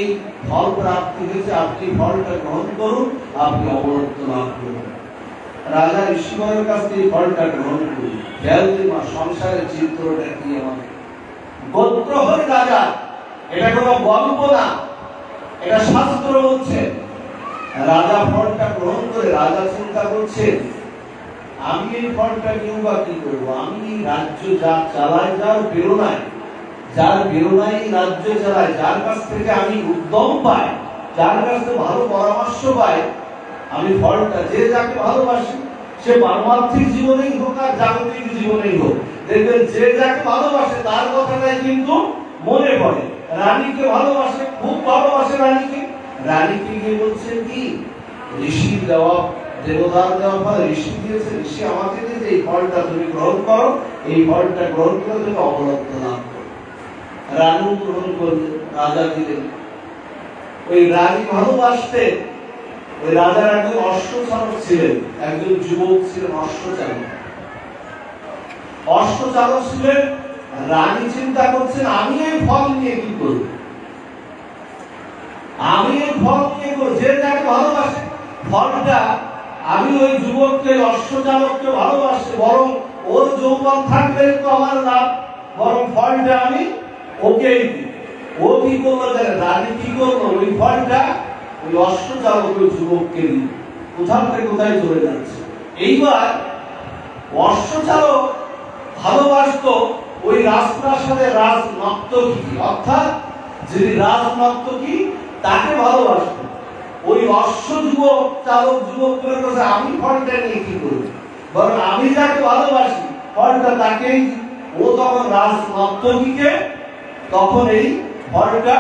ফল প্রাপ্তি হয়েছে, আপনি ফলটা গ্রহণ করুন, আপনি অমরত্ব লাভ করুন। রাজা ঋষিবরের কাছ থেকে ফলটা গ্রহণ করুন। সংসারের চিত্রটা কি আমাদের? গোত্রহরি রাজা, এটা কোনো গল্প না, এটা শাস্ত্র বলছে। রাজা ফলটা গ্রহণ করে রাজা চিন্তা করছেন, আমি এই ফলটা নিয়েও বা কি করবো? আমি রাজ্য যা চালাই, যার বেরোনায় রাজ্য চালায়, যার কাছ থেকে আমি উদ্যম পাই, যার কাছ থেকে ভালো পরামর্শ পাই, আমি ফলটা, যে যাকে ভালোবাসি, সে পারমার্থিক জীবনেই হোক আর জাগতিক জীবনেই হোক, দেখবেন যে যাকে ভালোবাসে তার কথাটাই কিন্তু মনে পড়ে। রানীকে ভালোবাসে, খুব ভালোবাসে রানীকে গিয়ে বলছেন কি, ঋষির দেওয়া, দেবতার দেওয়া ফল ঋষি দিয়েছে, ঋষি আমাকে দিয়েছে, এই ফলটা তুমি গ্রহণ করো, এই ফলটা গ্রহণ করে তুমি অমরত্ব লাভ করো। রানী গ্রহণ করলে, রাজা দিলেন। ওই রানী ভালোবাসতেন। ওই রাজার একজন অশ্বচালক ছিলেন, একজন যুবক ছিলেন অশ্বচালক ছিলেন। রানী চিন্তা করছেন, আমি এই ফল নিয়ে কি করব? যে যাকে ভালোবাসে, ফলটা আমি ওই যুবককে, অশ্বচালককে ভালোবাসি, বরং ওর যৌবন থাকলে তো আমার লাভ, বরং ফলটা আমি ওকেই দিই। ও কি করলো জানেন? রানী কি করলো? ওই ফলটা ওই অশ্বচালক, ওই যুবককে দিই। কোথাও থেকে কোথায় চলে যাচ্ছে। এইবার অশ্বচালক ভালোবাসতো ওই রাজপ্রাসাদের রাজনর্তকী, অর্থাৎ যিনি রাজনর্তকী তাকে ভালোবাসত। ওই যুবকের কাছে আমি ফলটা নিয়ে কি করব? বরং আমি যাকে ভালোবাসি ফলটা তাকেই। ও তখন রাজনর্তকীকে তখন এই ফলটা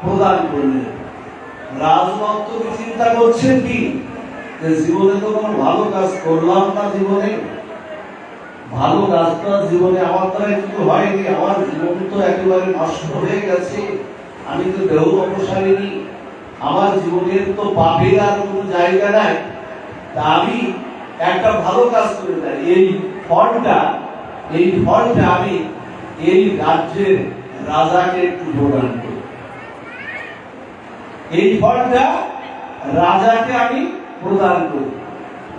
প্রদান করলেন। রাজনর্তকী চিন্তা করছেন কি, যে জীবনে তো কোনো ভালো কাজ করলাম না, ভালো কাজটা জীবনে আমার দ্বারা কিছু হয়নি, আমার জীবন তো একেবারে নষ্ট হয়ে গেছে, আমি তো দেহ অপসারিণী, আমার জীবনের তো পাপের আর কোনো জায়গা নাই, তা আমি একটা ভালো কাজ করে দেয়, এই ফলটা আমি এই রাজ্যের রাজাকে একটু প্রদান করি। এই ফলটা রাজাকে আমি প্রদান করি।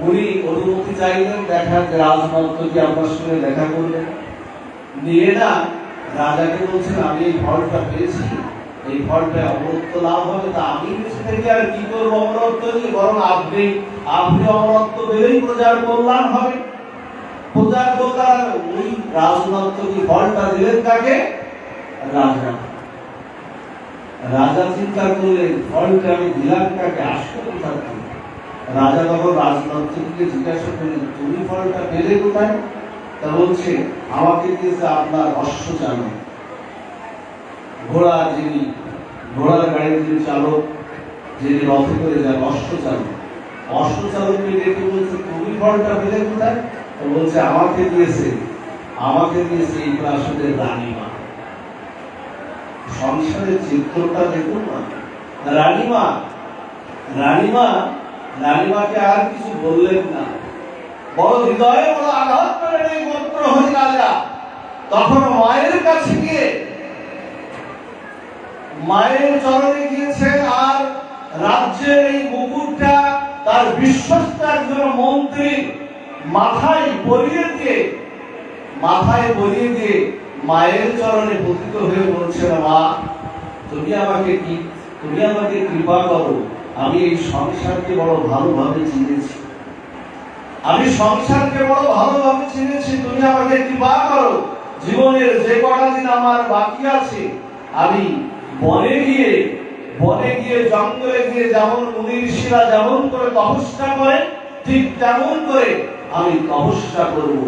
উনি অনুমতি চাইলেন, দেখা রাজনর্তকী আপনার সঙ্গে দেখা করলেন, নিয়ে না রাজাকে বলছেন আমি এই ফলটা পেয়েছি, এই ফলটা অমরত্ব লাভ হবে, তা আমি বেঁচে থেকে আর কি করবো অমরত্ব নিয়ে, বরং আপনি অমরত্ব পেলেই প্রজার কল্যাণ হবে। প্রজার কল্যাণ ওই রাজনর্তকী ফলটা দিলেন কাকে? রাজা। রাজা চিন্তা করলেন ফলটা আমি দিলাম কাকে, আসলে কোথায়? রাজা তখন রাজনর্তকীকে জিজ্ঞাসা করলেন তুমি ফলটা পেলে কোথায়? তা বলছে আমাকে দিয়েছে আপনার অশ্বচালক, ঘোড়ার গাড়ির যিনি চালক, যিনি রথে করে যান, অশ্বচালক। অশ্বচালককে ডেকে বলছে তুমি ফলটা পেলে কোথায়? তো বলছে আমাকে দিয়েছে এই প্রাসাদের রানীমা। সংসারের চিত্রটা দেখুন না। রানীমাকে আর কিছু বললেন না, বড় হৃদয়ে বড় আঘাত পেলেন এই মন্ত্রহরি রাজা। তখন মায়ের কাছে গিয়ে মায়ের চরণে গিয়েছেন, আর রাজ্যের এই মুকুটটা তার বিশ্বস্ত একজন মন্ত্রী মাথায় পরিয়ে দিয়ে মায়ের চরণে পতিত হয়ে বলছেন মা তুমি আমাকে কৃপা করো, আমি এই সংসারকে বড় ভালোভাবে চিনেছি, তুমি আমাকে কৃপা করো। জীবনের যে কটা দিন আমার বাকি আছে আমি বনে গিয়ে জঙ্গলে গিয়ে যেমন মুনি ঋষিরা যেমন করে তপস্যা করে ঠিক তেমন করে আমি তপস্যা করব।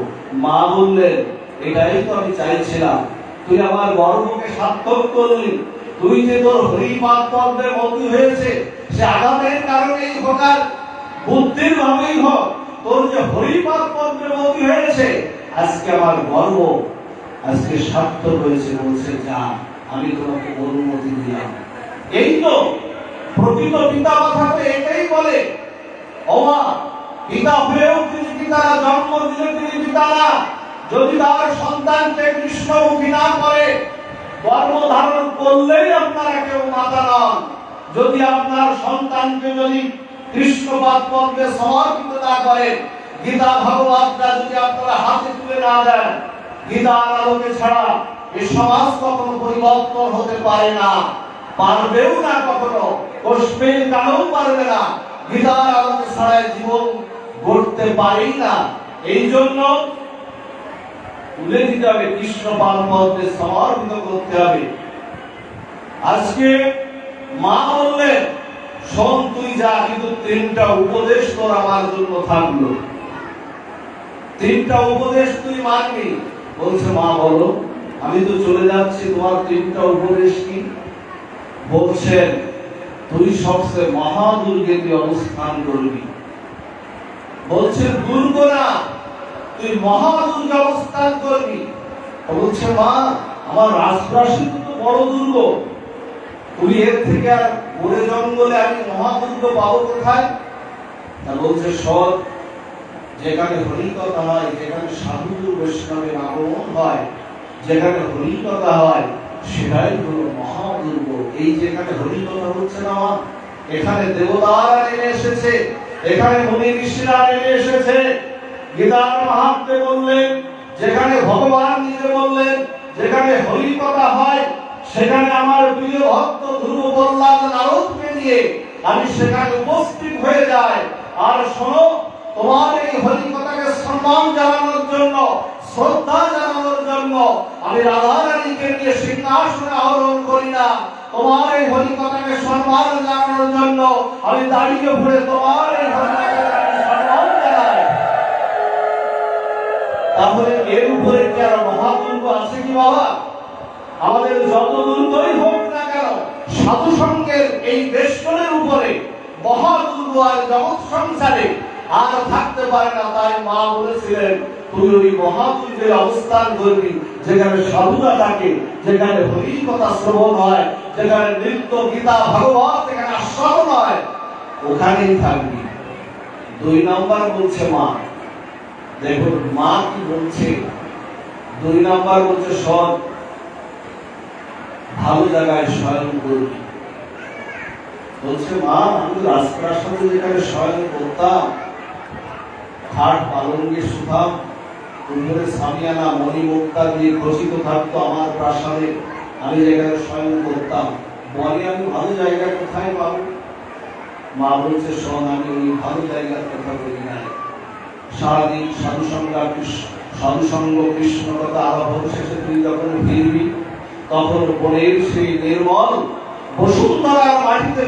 মা বললেন এটাই তো আমি চাইছিলাম, তুই আমার গর্বকে সার্থক করলি। তুই যে তোর হরিপাদ পদ্মের মন্ত্রী হয়েছে সে আঘাতের কারণেই হোক আর বুদ্ধির ভাবেই হোক, তোর যে হরিপাদ পদ্মের মন্ত্রী হয়েছে আজকে আমার গর্ব আজকে সার্থক হয়েছে। বলছে যা আমি তোমাকে অনুমতি দিলাম। এই তো প্রকৃত পিতা কথা তো এটাই বলে। ওমা পিতা হয়েও তিনি পিতারা, জন্ম দিলে তিনি পিতারা, যদি তার সন্তানকে কৃষ্ণমুখী না করে গর্ভধারণ করলেই আপনারা কেউ মাতা নন। যদি আপনার সন্তানকে কৃষ্ণপাদ পদ্মে সমর্পিত না করেন, গীতা ভাগবতটা যদি আপনারা হাতে তুলে না দেন, গীতার আলোকে ছাড়া এই সমাজ কখনো পরিবর্তন হতে পারে না, পারবেও না, কখনো কষ্টের কারণেও পারবে না। গীতার আলোকে ছাড়া জীবন গড়তে পারেই না। এই জন্য তুলে দিতে হবে, কৃষ্ণপাদ পদ্মে সমর্পিত করতে হবে। আজকে মা বললেন শোন তুই যা, কিন্তু 3টা উপদেশ তোর আমার জন্য থাকলো, 3টা উপদেশ তুই মানবি। বলছে মা বলো। আমি তো চলে যাচ্ছি, তোমার 3টা উপদেশ কি? বলছেন তুই সবচেয়ে মহাদুর্গেতে অবস্থান করবি। বলছে দুর্গ না, তুই মহাদুর্গে অবস্থান করবি। বলছে মা আমার রাজপ্রাসাদ তো বড় দুর্গ, তুই এর থেকে আর ওরে জঙ্গলে আমি মহাদুর্গ পাবো কোথায়? তা বলছে সৎ যেখানে হরিকথা হয়, যেখানে সাধু বৈষ্ণবের আগমন হয়, যেখানে হরিকথা হয় সেটাই হলো মহাদুর্গ। এই যেখানে হরিকথা হচ্ছে না, এখানে দেবতারা নেমে এসেছে, এখানে মুনি ঋষিরা নেমে এসেছে। গীতার মাহাত্ম্যে বললেন যেখানে ভগবান নিজে বললেন যেখানে হরিকথা হয় সেখানে আমার প্রিয় ভক্ত ধ্রুব প্রহ্লাদ নারদকে নিয়ে আমি সেখানে উপস্থিত হয়ে যাই। আর শোনো, তোমার এই হরিকথাকে সম্মান জানানোর জন্য, শ্রদ্ধা জানানোর জন্য আমি রাধা রানীকে নিয়ে সিংহাসনে আরোহণ করি না, তোমার এই হরিকথাকে সম্মান জানানোর জন্য আমি দাঁড়িয়ে পড়ে তোমার এই হরিকথাকে সম্মান জানাই। তাহলে এর উপরে কি আর মহাদুর্গ আছে কি বাবা? আমাদের যত দুর্গই হোক না কেন, সাধু সঙ্গের এই বেষ্টনের উপরে মহাদুর্গ আর জগৎ সংসারে আর থাকতে পারে না। তাই মা বলেছিলেন তুই ওই মহাদুর্গের অবস্থান করবি যেখানে সাধুরা থাকে, যেখানে হরিকথা শ্রবণ হয়, যেখানে নৃত্য গীতা ভাগবত এখানে আস্বাদন হয়, ওখানেই থাকবি। 2 নম্বর বলছে মা, দেখুন মা কি বলছে। 2 নম্বর বলছে সৎ ভালো জায়গায় শয়ন করবি। বলছে মা, আমি রাজপ্রাসাদে যেখানে শয়ন করতাম, খাট পালঙ্কে শুতাম, উপরে সামিয়ানা মণিমুক্তা দিয়ে খচিত থাকতো আমার প্রাসাদে, আমি যেখানে শয়ন করতাম, বলে আমি ভালো জায়গা কোথায় পাবো? মা বলছে শোন, আমি ওই ভালো জায়গার কথা বলি নাই। সারাদিন সাধুসঙ্গ কৃষ্ণ কথা আলাপ শেষে তুই যখন ফিরবি, তখন বনের সেই নির্মল বসুন্ধরার মাটিতে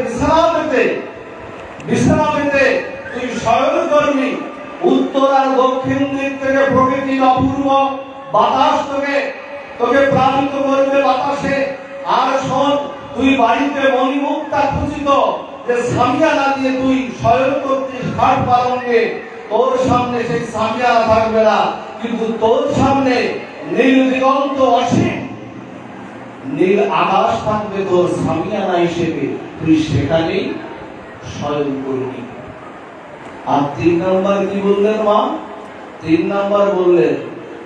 বিছানা পেতে তুই শয়ন করবি। উত্তর আর দক্ষিণ দিক থেকে প্রকৃতির অপূর্ব বাতাস তোকে প্লাবিত করবে বাতাসে। আর শোন, তুই বাড়িতে মণিমুক্তা খচিত যে সামিয়ানা দিয়ে তুই শয়ন করছিস খাট পালঙ্কে, তোর সামনে সেই সামিয়ানা থাকবে না, কিন্তু তোর সামনে নীল দিগন্ত অসীম নীল আকাশ থাকবে তোর সামিয়ানা হিসেবে, তুই সেখানেই শয়ন করবি। আর 3 নাম্বার কি বললেন মা? 3 নাম্বার বললেন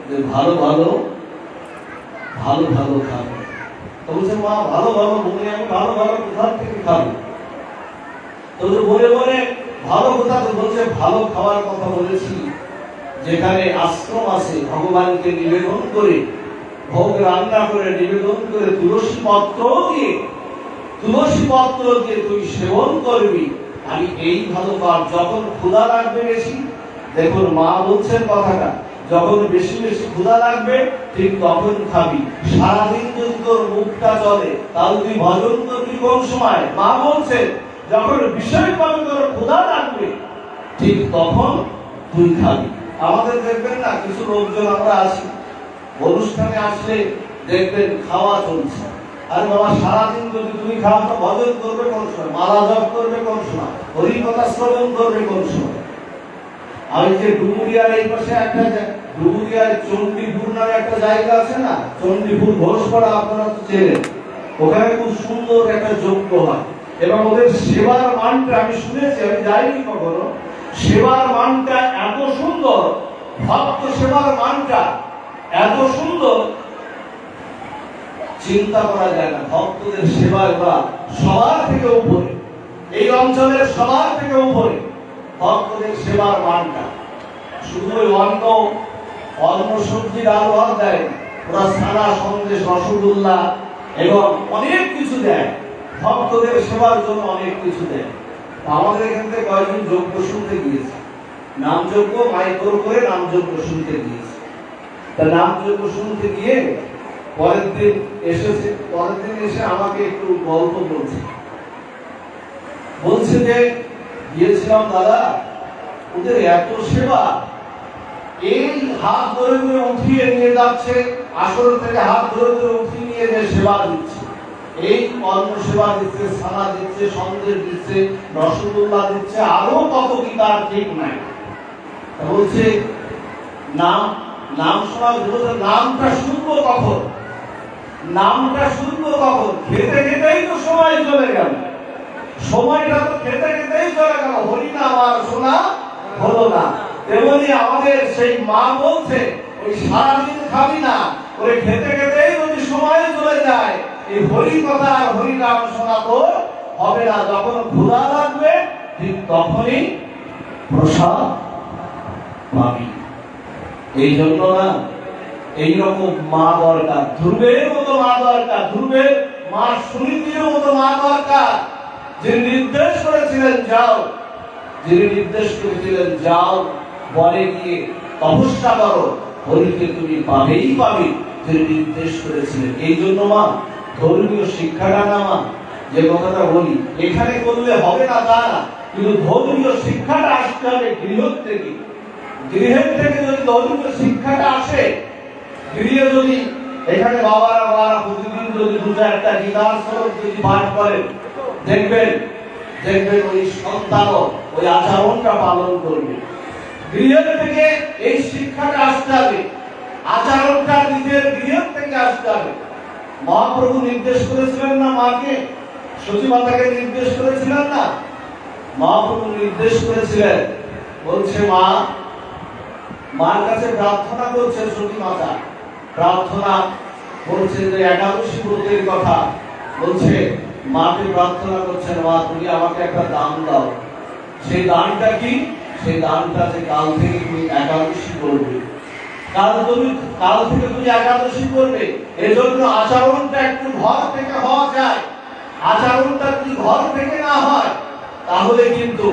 যে ভালো ভালো খাবো। তো বলছে মা, ভালো ভালো বলে আমি ভালো ভালো কোথা থেকে খাবো? তো বলে ভালো কোথা? বলছে ভালো খাওয়ার কথা বলেছি যেখানে আশ্রম আছে, ভগবানকে নিবেদন করে, ভোগ রান্না করে নিবেদন করে তুলসী পত্র দিয়ে তুই সেবন করবি। আমি এই ভালো পার। যখন ক্ষুধা লাগবে বেশি, দেখুন মা বলছেন কথাটা, যখন বেশি বেশি ক্ষুধা লাগবে ঠিক তখন খাবি। সারাদিন যদি তোর মুখটা চলে, তাহলে তুই ভজন করবি কোন সময়? মা বলছেন যখন বিষয়ভাবে তোর ক্ষুধা লাগবে ঠিক তখন তুই খাবি। আমাদের দেখবেন না, কিছু লোকজন আমরা আছি, অনুষ্ঠানে আসলে দেখবেন খাওয়া চলছে। আর বাবা, সারাদিন যদি তুমি খাওয়া, তো ভজন করবে কোন সময়? মালা জপ করবে কোন সময়? হরি কথা শ্রবণ করবে কোন সময়? আর যে ডুমুরিয়ার এই পাশে ডুমুরিয়ার চণ্ডীপুর নামে একটা জায়গা আছে না, চণ্ডীপুর ঘোষপাড়া, আপনারা তো চেনেন। ওখানে খুব সুন্দর একটা যজ্ঞ হয় এবং ওদের সেবার মানটা আমি শুনেছি, আমি যাইনি কখনো। সেবার মানটা এত সুন্দর, ভক্ত সেবার মানটা এত সুন্দর, চিন্তা করা যায় না। ভক্তদের সেবায় ওরা সবার থেকে উপরে, এই অঞ্চলের সবার থেকে উপরে ভক্তদের সেবার মানটা। শুধু অন্ন সবজির আলো দেয়, ওরা সারা সন্দেশ, রসগোল্লা এবং অনেক কিছু দেয়, ভক্তদের সেবার জন্য অনেক কিছু দেয়। আমাদের এখান থেকে কয়েকজন যজ্ঞ শুনতে গিয়েছে, নাম যজ্ঞ মাইক্রো করে নাম যজ্ঞ শুনতে গিয়েছে। তা নাম যজ্ঞ শুনতে গিয়ে পরের দিন এসে আমাকে একটু গল্প বলছে যে গিয়েছিলাম দাদা, ওদের এত সেবা, এই হাত ধরে ধরে উঠিয়ে নিয়ে যাচ্ছে, আসর থেকে হাত ধরে ধরে উঠিয়ে নিয়ে যে সেবা দিচ্ছে, এই অন্ন সেবা দিচ্ছে, ছানা দিচ্ছে, সন্দেশ দিচ্ছে, রসগোল্লা দিচ্ছে, আরো কত কি তার ঠিক নাই। বলছে নাম শোনা, নামটা শুনবো কখন? খেতে খেতেই তো সময় চলে গেল, সময়টা তো খেতে খেতেই চলে গেল, হরি নাম আর শোনা হলো না। তেমনি আমাদের সেই মা বলছে, ওই সারাদিন খাবি না, ওই খেতে খেতেই যদি সময় চলে যায়, এই হরি কথা আর হরি নাম শোনা তো হবে না। যখন ক্ষুধা লাগবে ঠিক তখনই প্রসাদ পাবি। এই জন্য না, এইরকম মা দরকার, ধ্রুবের মতো মা দরকার, ধ্রুবের মা সুনীতির মতো মা দরকার, যিনি নির্দেশ করেছিলেন যাও, বলে গিয়ে তপস্যা করো, হরিকে তুমি পাবেই পাবে, যিনি নির্দেশ করেছিলেন। এই জন্য মা, ধর্মীয় শিক্ষাটা না মা, যে কথাটা বলি, এখানে করলে হবে না তা না, কিন্তু ধর্মীয় শিক্ষাটা আসতে হবে গৃহের থেকে যদি ধর্মীয় শিক্ষাটা আসে, গৃহে যদি এখানে বাবারা প্রতিদিন যদি 2-4টা গীতার শ্লোক যদি পাঠ করেন, দেখবেন ওই সন্তানও ওই আচরণটা পালন করবে। গৃহের থেকে এই শিক্ষাটা আসতে হবে, আচরণটা নিজের গৃহের থেকে আসতে হবে। মহাপ্রভু নির্দেশ করেছিলেন না মাকে, সতীমাতাকে নির্দেশ করেছিলেন না? মহাপ্রভু নির্দেশ করেছিলেন, বলছে মার কাছে প্রার্থনা করছে সতীমাতা, প্রার্থনা করছে যে একাদশী ব্রতের কথা বলছে, মাকে প্রার্থনা করছেন, মা তুমি আমাকে একটা দান দাও। সেই দানটা কি? সেই দানটা যে কাল থেকে তুমি একাদশী করবে, কাল থেকে তুমি একাদশী করবে। এজন্য আচরণটা একটু ঘর থেকে হওয়া যায়। আচরণটা যদি ঘর থেকে না হয় তাহলে কিন্তু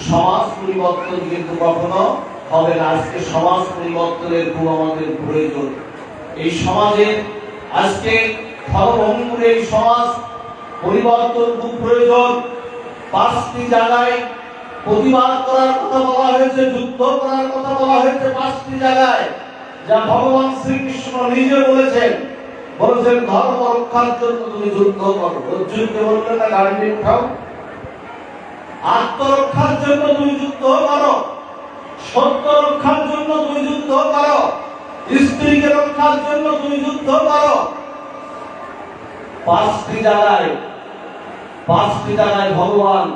সমাজ পরিবর্তন কিন্তু কখনো হবে না। আজকে সমাজ পরিবর্তনের খুব আমাদের প্রয়োজন। এই সমাজে আজকে ধর্মভঙ্গুর এই সমাজ পরিবর্তন খুব প্রয়োজন। 5টি জায়গায় প্রতিবাদ করার কথা বলা হয়েছে, যুদ্ধ করার কথা বলা হয়েছে 5টি জায়গায়, যা ভগবান শ্রীকৃষ্ণ নিজে বলেছেন। ধর্ম রক্ষার জন্য তুমি যুদ্ধ করো। অর্জুনকে বললেন না গাড়ি উঠাও। আত্মরক্ষার জন্য তুমি যুদ্ধ করো, সত্য রক্ষার জন্য তুমি যুদ্ধ করো, স্ত্রীকে রক্ষার জন্য তুমি যুদ্ধ করো। 5টি জায়গায় ভগবান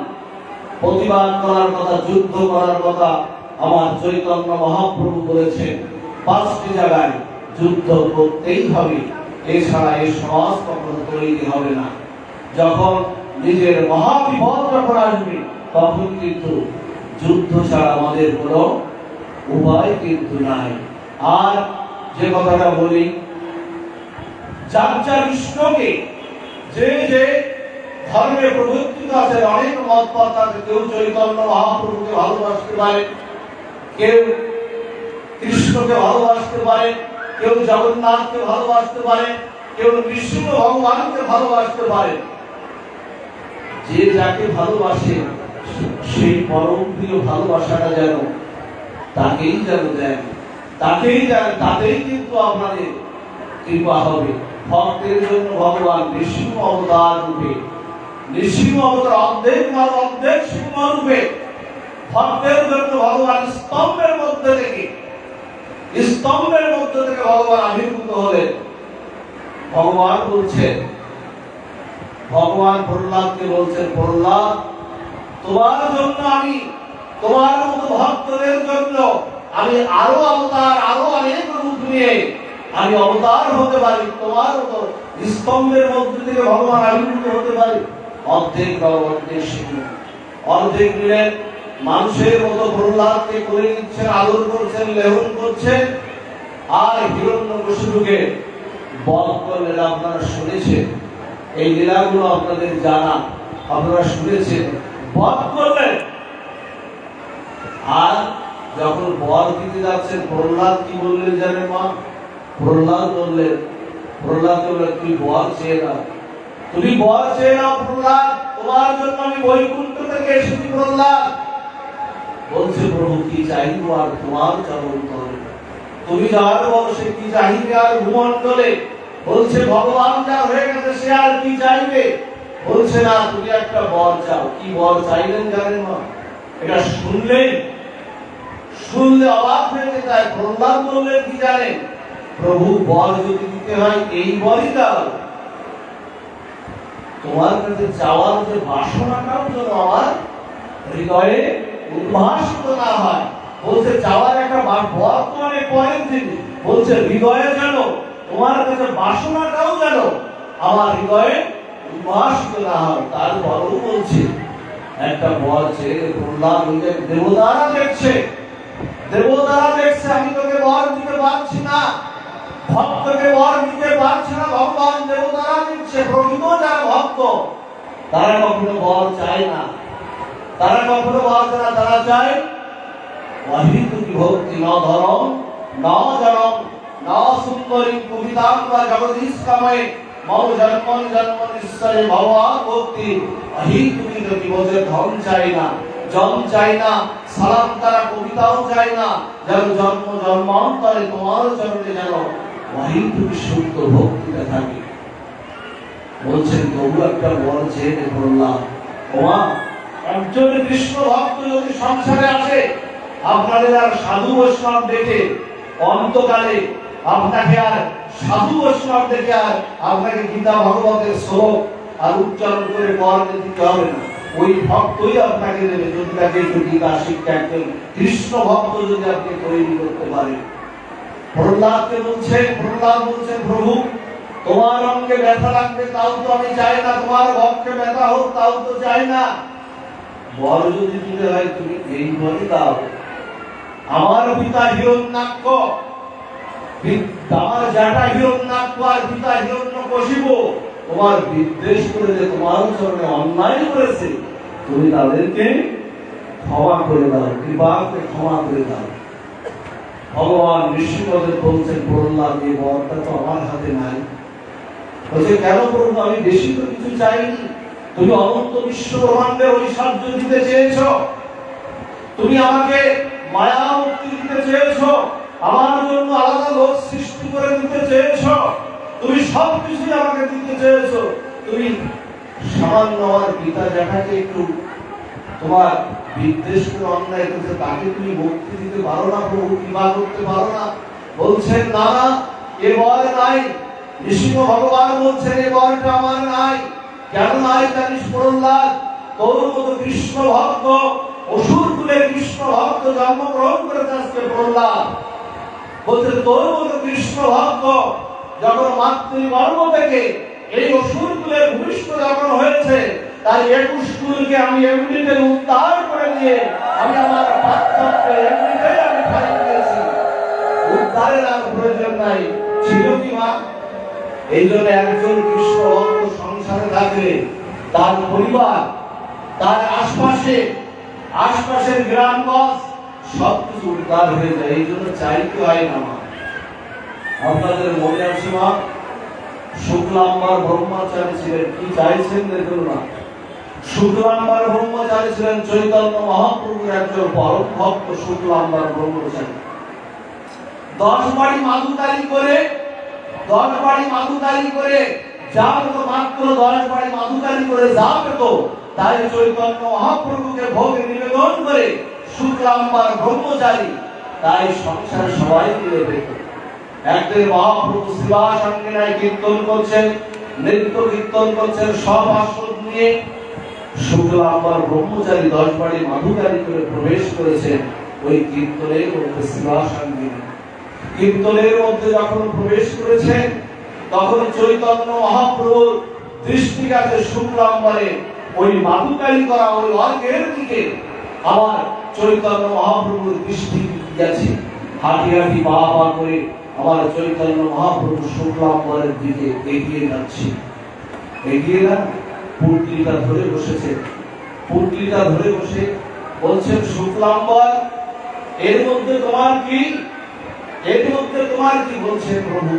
প্রতিবাদ করার কথা, যুদ্ধ করার কথা আমার চৈতন্য মহাপ্রভু বলেছেন। 5টি জায়গায় যুদ্ধ করতেই হবে, এছাড়া এই সমাজ কখনো তৈরি হবে না। যখন নিজের মহাবিপদ যখন আসবে তখন কিন্তু যুদ্ধ ছাড়া আমাদের কোনো উপায় কিন্তু নাই। আর যে কথাটা বলি, যার ইষ্টকে যে ধর্মে প্রবর্তিত আছে, অনেক মত পথ আছে। কেউ চৈতন্য মহাপ্রভুকে ভালোবাসতে পারে, কেউ কৃষ্ণকে ভালোবাসতে পারে, কেউ জগন্নাথকে ভালোবাসতে পারে, কেউ বিষ্ণু ভগবানকে ভালোবাসতে পারে। যে যাকে ভালোবাসে সেই পরম প্রিয় ভালোবাসাটা যেন তাকেই যেন দেন, তাতেই কিন্তু আপনাদের কৃপা হবে। ভক্তের জন্য ভগবান নৃসিংহ অবতার রূপে, নৃসিংহ অবতার অর্ধেক সিংহ রূপে ভক্তের জন্য ভগবান স্তম্ভের মধ্যে থেকে ভগবান আবির্ভূত হলেন। ভগবান বলছেন, ভগবান প্রহ্লাদকে বলছেন, প্রহ্লাদ তোমার জন্য আমি, তোমার মতো ভক্তদের জন্য আমি আরো অনেক রূপ নিয়ে আমি অবতার হতে পারি। তোমার মতো স্তম্ভের মধ্যে থেকে ভগবান আবির্ভূত হতে পারি। অর্ধেক মিলেন মানুষের মতো প্রহ্লাদকে করে দিচ্ছেন, আদর করছেন, লেহন করছেন। আর হিরণ্যকশিপুকে বধ করলেন। আপনারা শুনেছেন, এই লীলাগুলো আপনাদের জানা, আপনারা শুনেছেন। বধ করলেন। আর যখন বর দিতে যাচ্ছেন, প্রহ্লাদ কি বললেন জানেন মা? প্রহ্লাদ বললেন, তুই বর চেয়ে নাও, তুমি বর চেয়ে নাও প্রহ্লাদ, তোমার জন্য আমি বৈকুণ্ঠ থেকে এসেছি। প্রহ্লাদ বলছে, প্রভু কি চাইব আর তোমার চরণ তলে, তুমি যার বলছে কি চাইবে আর ভূমণ্ডলে। বলছে ভগবান যা হয়ে গেছে সে আর কি চাইবে? বলছে না, তুমি একটা বর চাও। কি বর চাইলেন জানেন মা? এটা শুনলে অবাক হয়ে যায়। প্রহ্লাদ বললেন কি জানেন? প্রভু বর যদি দিতে হয় এই বরই দাও, তোমার কাছে চাওয়ার যে বাসনাটাও যেন আমার হৃদয়ে উদ্ভাসিত না হয়। বলছে চাওয়ার একটা বর্তমানে পরের জিনিস, বলছে হৃদয়ে যেন তোমার কাছে বাসনাটাও যেন আমার হৃদয়ে উদ্ভাসিত না হয়। তারপরও বলছে একটা বর চেয়ে। প্রহ্লাদ দেবতারা দেখছে, আমি তোকে বর দিতে পারছি না, ভক্তকে বর দিতে পারছি না। ভগবান দেবতারা দিচ্ছে। প্রকৃত যারা ভক্ত তারা কখনো বর চায় না, তারা চায় অহিতুকি ভক্তি ন ধরম ন জনম ন সুন্দরী কবিতাম বা জগদীশ কাময়ে মম জন্মনিশ্বরে ভগবান ভক্তি। অহিতুকি যদি বলছে ধন চাই না, জন চাই না, সালাম তারা কবিতাও চাই না, যেন জন্মান্তরে তোমার চরণে যেন অহিতুকি শুদ্ধ ভক্তিটা থাকে। বলছেন তবু একটা বর চেয়ে প্রহ্লাদ। ওমা, একজন কৃষ্ণ ভক্ত যদি সংসারে আসে, আপনাদের আর সাধু বৈষ্ণব দেখে অন্তকালে আপনাকে আর সাধু বৈষ্ণব দেখে আর আপনাকে গীতা ভগবতের শ্লোক আর উচ্চারণ করে বর দিতে হবে না। ওই ভক্তই আপনাকে দেবে যদি তাকে একটু গীতা শিক্ষা, একজন কৃষ্ণ ভক্ত যদি আপনি তৈরি করতে পারেন। প্রহ্লাদ বলছেন প্রভু তোমার অঙ্গে ব্যথা লাগবে তাও তো আমি চাই না, তোমার বক্ষে ব্যথা হোক তাও তো চাই না। বর যদি দিতে হয় তুমি এই বলে দাও। আমার পিতা হিরণ্যাক্ষ, আমার জ্যাঠা হিরণ্যাক্ষ আর পিতা হিরণ্যকশিপ তোমার বিদ্বেষ করে যে তোমার চরণে অন্যায় করেছে, তুমি তাদেরকে ক্ষমা করে দাও, কৃপা করে ক্ষমা করে দাও। ভগবান বিষ্ণুদেব বলছেন, প্রহ্লাদ এই বরটা তো আমার হাতে নাই। বলছে কেন প্রভু, আমি বেশি তো কিছু চাইনি, তুমি অনন্ত বিশ্ব ব্রহ্মাণ্ডের ঐশ্বর্য দিতে চেয়েছ, তুমি আমাকে মায়া মুক্তি দিতে চেয়েছ, আমার জন্য আলাদা লোক সৃষ্টি করে দিতে চেয়েছ, তুমি সবকিছু আমাকে দিতে চেয়েছ। তুমি সামান্য আমার পিতা জ্যাঠাকে একটু তোমার বিদ্বেষ করে অন্যায় করছে, তাকে তুমি মুক্তি দিতে পারো না প্রভু, কৃপা করতে পারো না? বলছেন না না, এ বর নাই। নৃসিংহ ভগবান বলছেন এ বরটা আমার নাই। কেন নাই জানিস প্রহ্লাদ? তোর মতো কৃষ্ণ ভক্ত, অসুর কুলে কৃষ্ণ ভক্ত জন্মগ্রহণ করেছে আজকে প্রহ্লাদ। বলছে তোর মতো কৃষ্ণ ভক্ত যখন মাতৃগর্ভ থেকে এই অসুর কুলের ভূমিষ্ঠ যখন হয়েছে, তাই 21 কুলকে আমি এমনিতে উদ্ধার করে দিয়ে আমি আমার পাত্রকে এমনিতেই আমি ঠাই দিয়েছি, উদ্ধারের আর প্রয়োজন নাই। ছিল কি মা? এই জন্য একজন কৃষ্ণ ভক্ত সংসারে থাকলে তার পরিবার, তার আশপাশের গ্রামগঞ্জ সবকিছু উদ্ধার হয়ে যায়। এই জন্য চাইতে হয় না মা। আপনাদের মনে আছে মা, শুক্লাম্বার ব্রহ্মচারী ছিলেন, কি চাইছেন দেখুন না। শুক্লাম্বার ব্রহ্মচারী ছিলেন চৈতন্য মহাপ্রভুর একজন পরম ভক্ত। শুক্লাম্বার ব্রহ্মচারী 10 বাড়ি মাদুতালি করে যা পেত, মাত্র 10 বাড়ি মাদুতালি করে যা পেত, তাই চৈতন্য মহাপ্রভুকে ভোগ নিবেদন করে শুক্লাম্বার ব্রহ্মচারী তাই সংসার সবাই মিলে পেত। একদিন মহাপ্রভু শিবাসঙ্গিনায় কীর্তন করছেন, নৃত্য কীর্তন করছেন, সব আসন নিয়ে। শুক্লাম্বার ব্রহ্মচারী 10 বাড়ি মাদুতালি করে প্রবেশ করেছেন ওই কীর্তনের মধ্যে। শিবাসঙ্গিনী কীর্তনের মধ্যে যখন প্রবেশ করেছেন, তখন চৈতন্য মহাপ্রভুর দৃষ্টি গেছে শুক্লাম্বারে ওই মাদুতালি করা ওই অর্ঘের দিকে। আমার চৈতন্য মহাপ্রভুর দৃষ্টি গেছে, হাঁটি হাঁটি পা পা করে আমার চৈতন্য মহাপ্রভু শুক্লাম্বারের দিকে এগিয়ে যাচ্ছে। এগিয়ে না, পুটলিটা ধরে বসেছে, পুটলিটা ধরে বসে বলছেন, শুক্লাম্বার এর মধ্যে তোমার কি? বলছে প্রভু,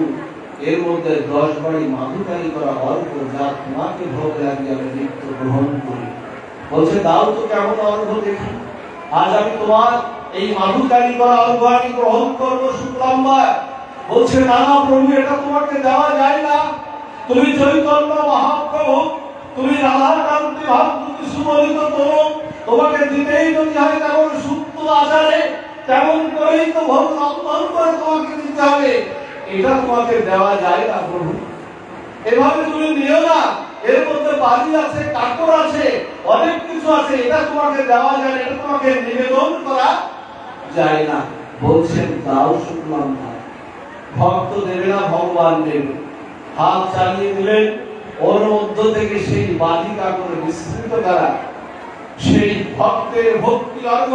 এর মধ্যে 10 বাড়ি মাদুতালি করা অর্ঘ, যা তোমাকে ভোগ লাগিয়ে আমি নিত্য গ্রহণ করি। বলছে দাও তো কেমন অর্ঘ দেখি, আজ আমি তোমার এই মাদুতালি করা অর্ঘ আমি গ্রহণ করবো শুক্লাম্বার। বলছে না না প্রভু, এটা তোমাকে দেওয়া যায় না, তুমি চৈতন্য মহাপ্রভু, তুমি রাধাকান্তি ভাবভূতি সুবলিত তরুণ, তোমাকে দিতেই যদি হয় তেমন সুপ্ত আচারে তেমন করেই তো ভোগ রন্ধন করে তোমাকে দিতে হবে, এটা তোমাকে দেওয়া যায় না প্রভু। এভাবে তুমি নিও না, এর মধ্যে বাড়ি আছে, কাকর আছে, অনেক কিছু আছে, এটা তোমাকে দেওয়া যায় না, এটা তোমাকে নিবেদন করা যায় না। বলছেন দাও শুক্লাম্বার। ভক্ত দেবে না, ভগবান দেবে। হাত চালিয়ে দিলেন, ওর মধ্য থেকে সেই বাজি কাকরে বিস্তৃত করা সেই ভক্তের ভক্তি অর্ঘ।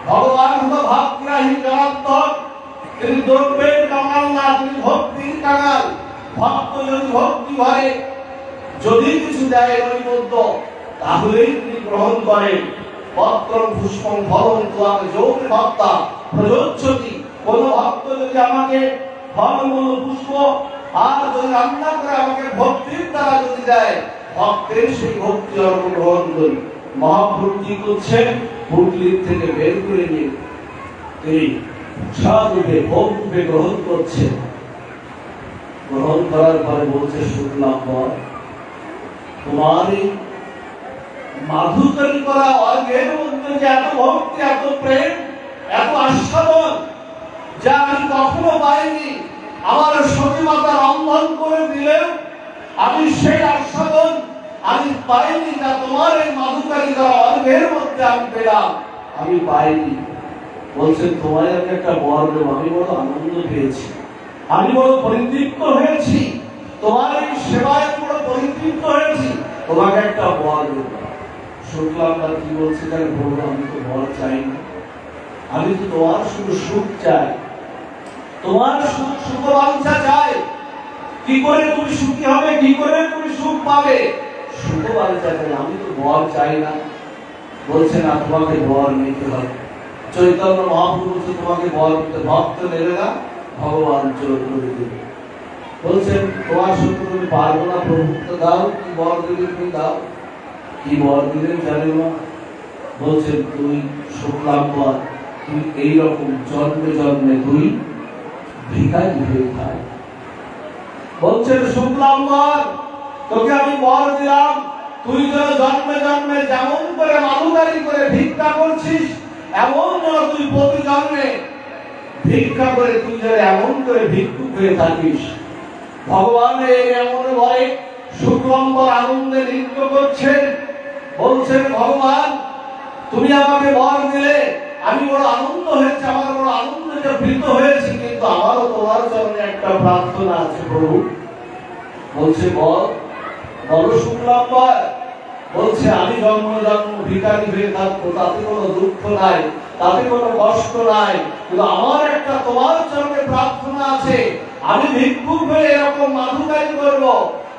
ভগবান হলো ভাবগ্রাহী জনার্দন, তিনি দ্রব্যের কাঙাল না, তিনি ভক্তির কাঙাল। ভক্ত যদি ভক্তি ভরে যদি কিছু দেয় নৈবেদ্য, তাহলেই তিনি গ্রহণ করেন। পত্রং পুষ্পং ফলং ত্বং যোগে ভক্তা প্রযোজ্যতি। কোন ভক্ত যদি আমাকে ফলমূল পুষ্প আর যদি রান্না করে আমাকে ভক্তির দ্বারা যদি দেয়, ভক্তের সেই ভক্তি অর্ঘ গ্রহণ করি। মহাপ্রভু কি করছেন? পুটলির থেকে বের করে নিয়ে তিনি সাধুকে ভোগ রূপে গ্রহণ করছেন। গ্রহণ করার পরে বলছে শুক্লাম্বর, তোমার এই মাধুকরী করা অর্ঘের মধ্যে যে এত ভক্তি, এত প্রেম, এত আস্বাদন, যা আমি কখনো পাইনি। আমার সতী মাতা রন্ধন করে দিলেও আমি সেই আস্বাদন আমি পাইনি, যা তোমার এই মাধুকরী করা অর্ঘের মধ্যে আমি পেলাম, আমি পাইনি। বলছেন তোমায় আমি একটা বর দেব, আমি বড় আনন্দ পেয়েছি, আমি বড় পরিতৃপ্ত হয়েছি। তোমার এই সেবায় পুরো পরিতৃপ্ত হয়েছি, তোমাকে একটা বর দেব। শুনলাম না কি বলছে, তাই বলবো আমি তো বর চাই না, আমি তো তোমার শুধু সুখ চাই, তোমার সুখবাঞ্ছা চাই। কি করে তুমি সুখী হবে, কি করে তুমি সুখ পাবে, সুখবাঞ্ছা চাই, আমি তো বর চাই না। বলছে না, তোমাকে বর নিতে হবে। চৈতন্য মহাপ্রভু বলছে তোমাকে বর দিতে, ভক্ত নেবে না, ভগবান জোর করে দেবে। বলছেন তোমার সত্যি তুমি পারবো না, প্রভুত্ব দাও, কি বর দিলে তুমি দাও। কি বর দিলেন জানেন না? বলছেন তুই শুক্লাম বর, তুই এইরকম জন্মে জন্মে তুই ভিখারি হয়ে থাক। বলছেন শুক্লাম বর, তোকে আমি বর দিলাম, তুই যেন জন্মে জন্মে যেমন করে মালুদারি করে ভিক্ষা করছিস, এমন যেন তুই প্রতি জন্মে ভিক্ষা করে তুই যেন এমন করে ভিক্ষুক হয়ে থাকিস। ভগবান এমন বলে শুক্লম্বর আনন্দে নৃত্য করছেন। বলছেন ভগবান তুমি আমাকে বর দিলে, আমি বড় আনন্দ হয়েছে, আমার বড় আনন্দে বৃত হয়েছি, কিন্তু আমারও তোমার জন্য একটা প্রার্থনা আছে প্রভু। বলছে বল, বলো শুক্লাম্বর। বলছে আমি জন্ম জন্ম ভিখারি হয়ে থাকবো, তাতে কোনো দুঃখ নাই, তাতে কোনো কষ্ট নাই, কিন্তু আমার একটা তোমার চরণে প্রার্থনা আছে। আমি ভিক্ষুক হয়ে এরকম মাধুকারি করব,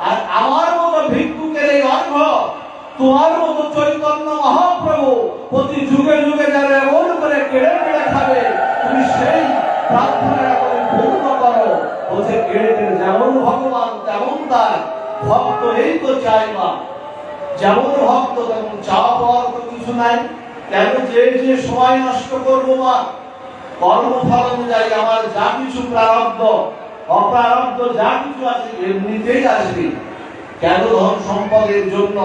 আর আমার মতো ভিক্ষুকের এই অর্ঘ তোমার মতো চৈতন্য মহাপ্রভু প্রতি যুগে যুগে যারা এমন করে কেড়ে কেড়ে খাবে, তুমি সেই প্রার্থনা করে পূর্ণ করো। বলছে কেড়ে কেড়ে যেমন ভগবান তেমন তার ভক্ত, এই তো চাইবা। যেমন ভক্ত তেমন চাওয়া পাওয়ার তো কিছু নাই। কেন যে সময় নষ্ট করবো মা, কর্মফল অনুযায়ী আমার যা কিছু প্রারব্ধ অপ্রারব্ধ যা কিছু আছে এমনিতেই আসবে। কেন ধন সম্পদের জন্য,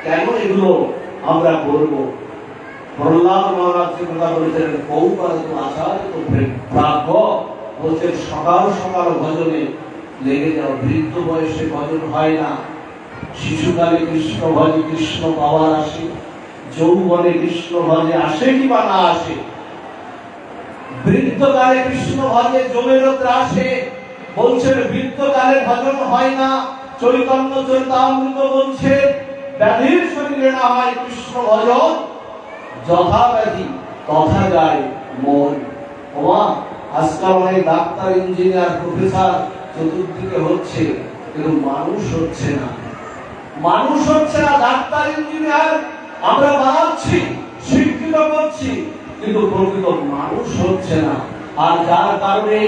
কেন এগুলো আমরা করব? প্রহ্লাদ মহারাজ যে কথা বলেছেন, কৌপাল তো আচার্য তো প্রাজ্ঞ, বলছেন সকাল সকাল ভজনে লেগে যাও। বৃদ্ধ বয়সে ভজন হয় না। শিশুকালে কৃষ্ণ ভজে কৃষ্ণ পাওয়ার আসে, যৌবনে কৃষ্ণ ভজে আসে কি বা না আসে, বৃদ্ধকালে কৃষ্ণ ভজে জমের ত্রাসে। বলছেন বৃদ্ধকালে ভজন হয় না। চৈতন্য চরিতামৃত বলছে ব্যাধির শরীরে না হয় কৃষ্ণ ভজন, যথা ব্যাধি তথা যায় মন। ওমা আজকাল অনেক ডাক্তার, ইঞ্জিনিয়ার, প্রফেসর চতুর্দিকে হচ্ছে, কিন্তু মানুষ হচ্ছে না। মানুষ হচ্ছে না। ডাক্তার ইঞ্জিনিয়ার আমরা বানাচ্ছি, শিক্ষিত করছি, কিন্তু প্রকৃত মানুষ হচ্ছে না। আর যার কারণে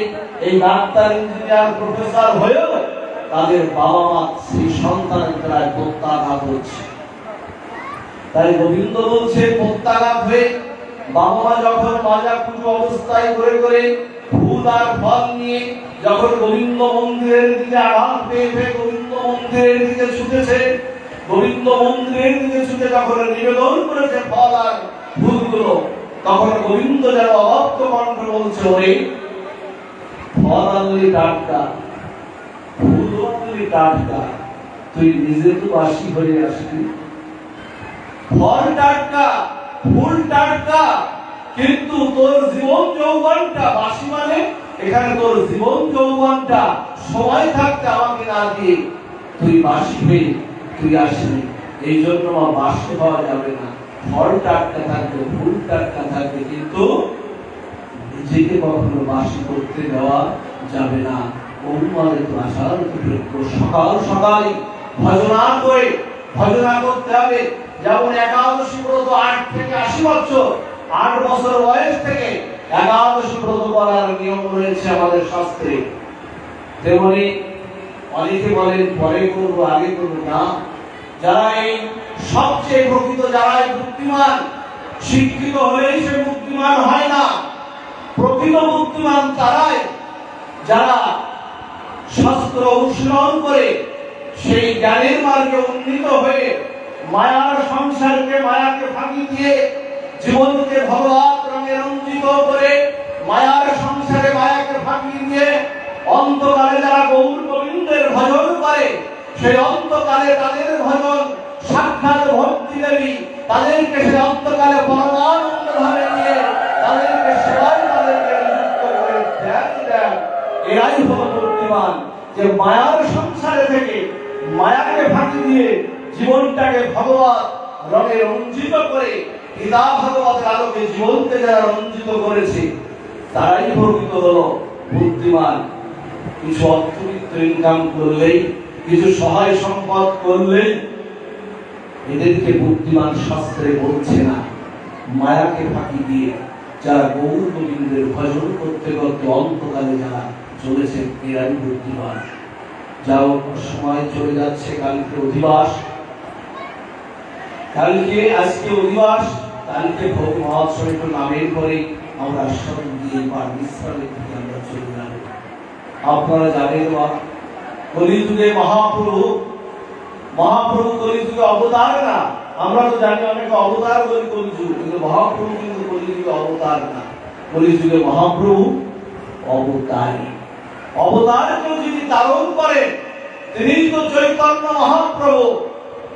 এই ডাক্তার ইঞ্জিনিয়ার প্রফেসর হয়েও তাদের বাবা মা সেই সন্তানের প্রায় প্রত্যাঘাত হচ্ছে। তাই গোবিন্দ বলছে প্রত্যাঘাত হয়ে বাবা মা যখন মাজা পুজো অবস্থায় করে করে ফুল আর ফল নিয়ে যখন গোবিন্দ মন্দিরের দিকে আঘাত পেয়ে গোবিন্দ মন্দিরের দিকে ছুটেছে, গোবিন্দ মন্দিরের দিকে ছুটে যখন নিবেদন করেছে ফল আর ফুলগুলো, তখন গোবিন্দ যেন অবাক্য কণ্ঠে বলছে ওরে ফল আনলি টাটকা, ফুল আনলি টাটকা, তুই নিজে তো বাসি হয়ে আসবি। ফল টাটকা, ফুল টাটকা, কিন্তু তোর জীবন যৌবনটা বাসি, মানে এখানে তোর জীবন যৌবনটা সময় থাকতে আমাকে না দিয়ে তুই বাসি হয়ে তুই আসবি। এই জন্য বাসি হওয়া যাবে না। ফল টাটকা থাকবে, ফুল টাটকা থাকবে, কিন্তু নিজেকে কখনো বাসি করতে দেওয়া যাবে না। সকাল সকাল ভজনা করে ভজনা করতে হবে। যেমন একাদশী ব্রত 8 থেকে 80 বছর, 8 বছর বয়স থেকে একাদশী ব্রত করার নিয়ম রয়েছে আমাদের শাস্ত্রে। তেমনি অনেকে বলেন পরে করবো, আগে করবো না। যারা এই সবচেয়ে প্রকৃত, যারা বুদ্ধিমান, শিক্ষিত হলেই সে বুদ্ধিমান হয় না। প্রকৃত বুদ্ধিমান তারাই যারা শাস্ত্র অনুশীলন করে সেই জ্ঞানের মার্গে উন্নীত হয়ে মায়ার সংসারকে, মায়াকে ফাঁকি দিয়ে জীবনকে ভগবত রঙে রঞ্জিত করে মায়ার সংসারে মায়াকে ফাঁকি দিয়ে অন্তকালে যারা গৌর গোবিন্দের ভজন করে, সেই অন্তকালে তাদের ভজন সাক্ষাৎ ভক্তি দেবী তাদেরকে সেই অন্তকালে পরমানন্দ ধারে নিয়ে তাদেরকে সেবায় তাদেরকে নিযুক্ত করে ধ্যান দেন। এরাই হলো বুদ্ধিমান। যে মায়ার সংসারে থেকে মায়াকে ফাঁকি দিয়ে জীবনটাকে ভগবত রঙে রঞ্জিত করে পিতা ভগবতের আলোকে জীবনকে যারা রঞ্জিত করেছে তারাই প্রকৃত হলো বুদ্ধিমান। কিছু অর্থবিত্ত ইনকাম করলেই, কিছু সহায় সম্পদ করলেই এদেরকে বুদ্ধিমান শাস্ত্রে বলছে না। মায়াকে ফাঁকি দিয়ে যারা গৌর গোবিন্দের ভজন করতে করতে অন্তকালে যারা চলেছেন এরাই বুদ্ধিমান। যাও, সময় চলে যাচ্ছে, কালকে অধিবাস, আজকে অধিবাস, কালকে ভক্তি মহোৎসব একটু নামের পরে আমরা আশ্রম দিয়ে বা বিশ্রামের দিকে আমরা চলে যাব। আপনারা জানেন কলিযুগে মহাপ্রভু কলিযুগে অবতার না। আমরা তো জানি অনেকে অবতার বলি কলিযুগ, কিন্তু মহাপ্রভু কিন্তু কলিযুগে অবতার না। কলিযুগে মহাপ্রভু অবতারকেও যিনি ধারণ করেন তিনি তো চৈতন্য মহাপ্রভু।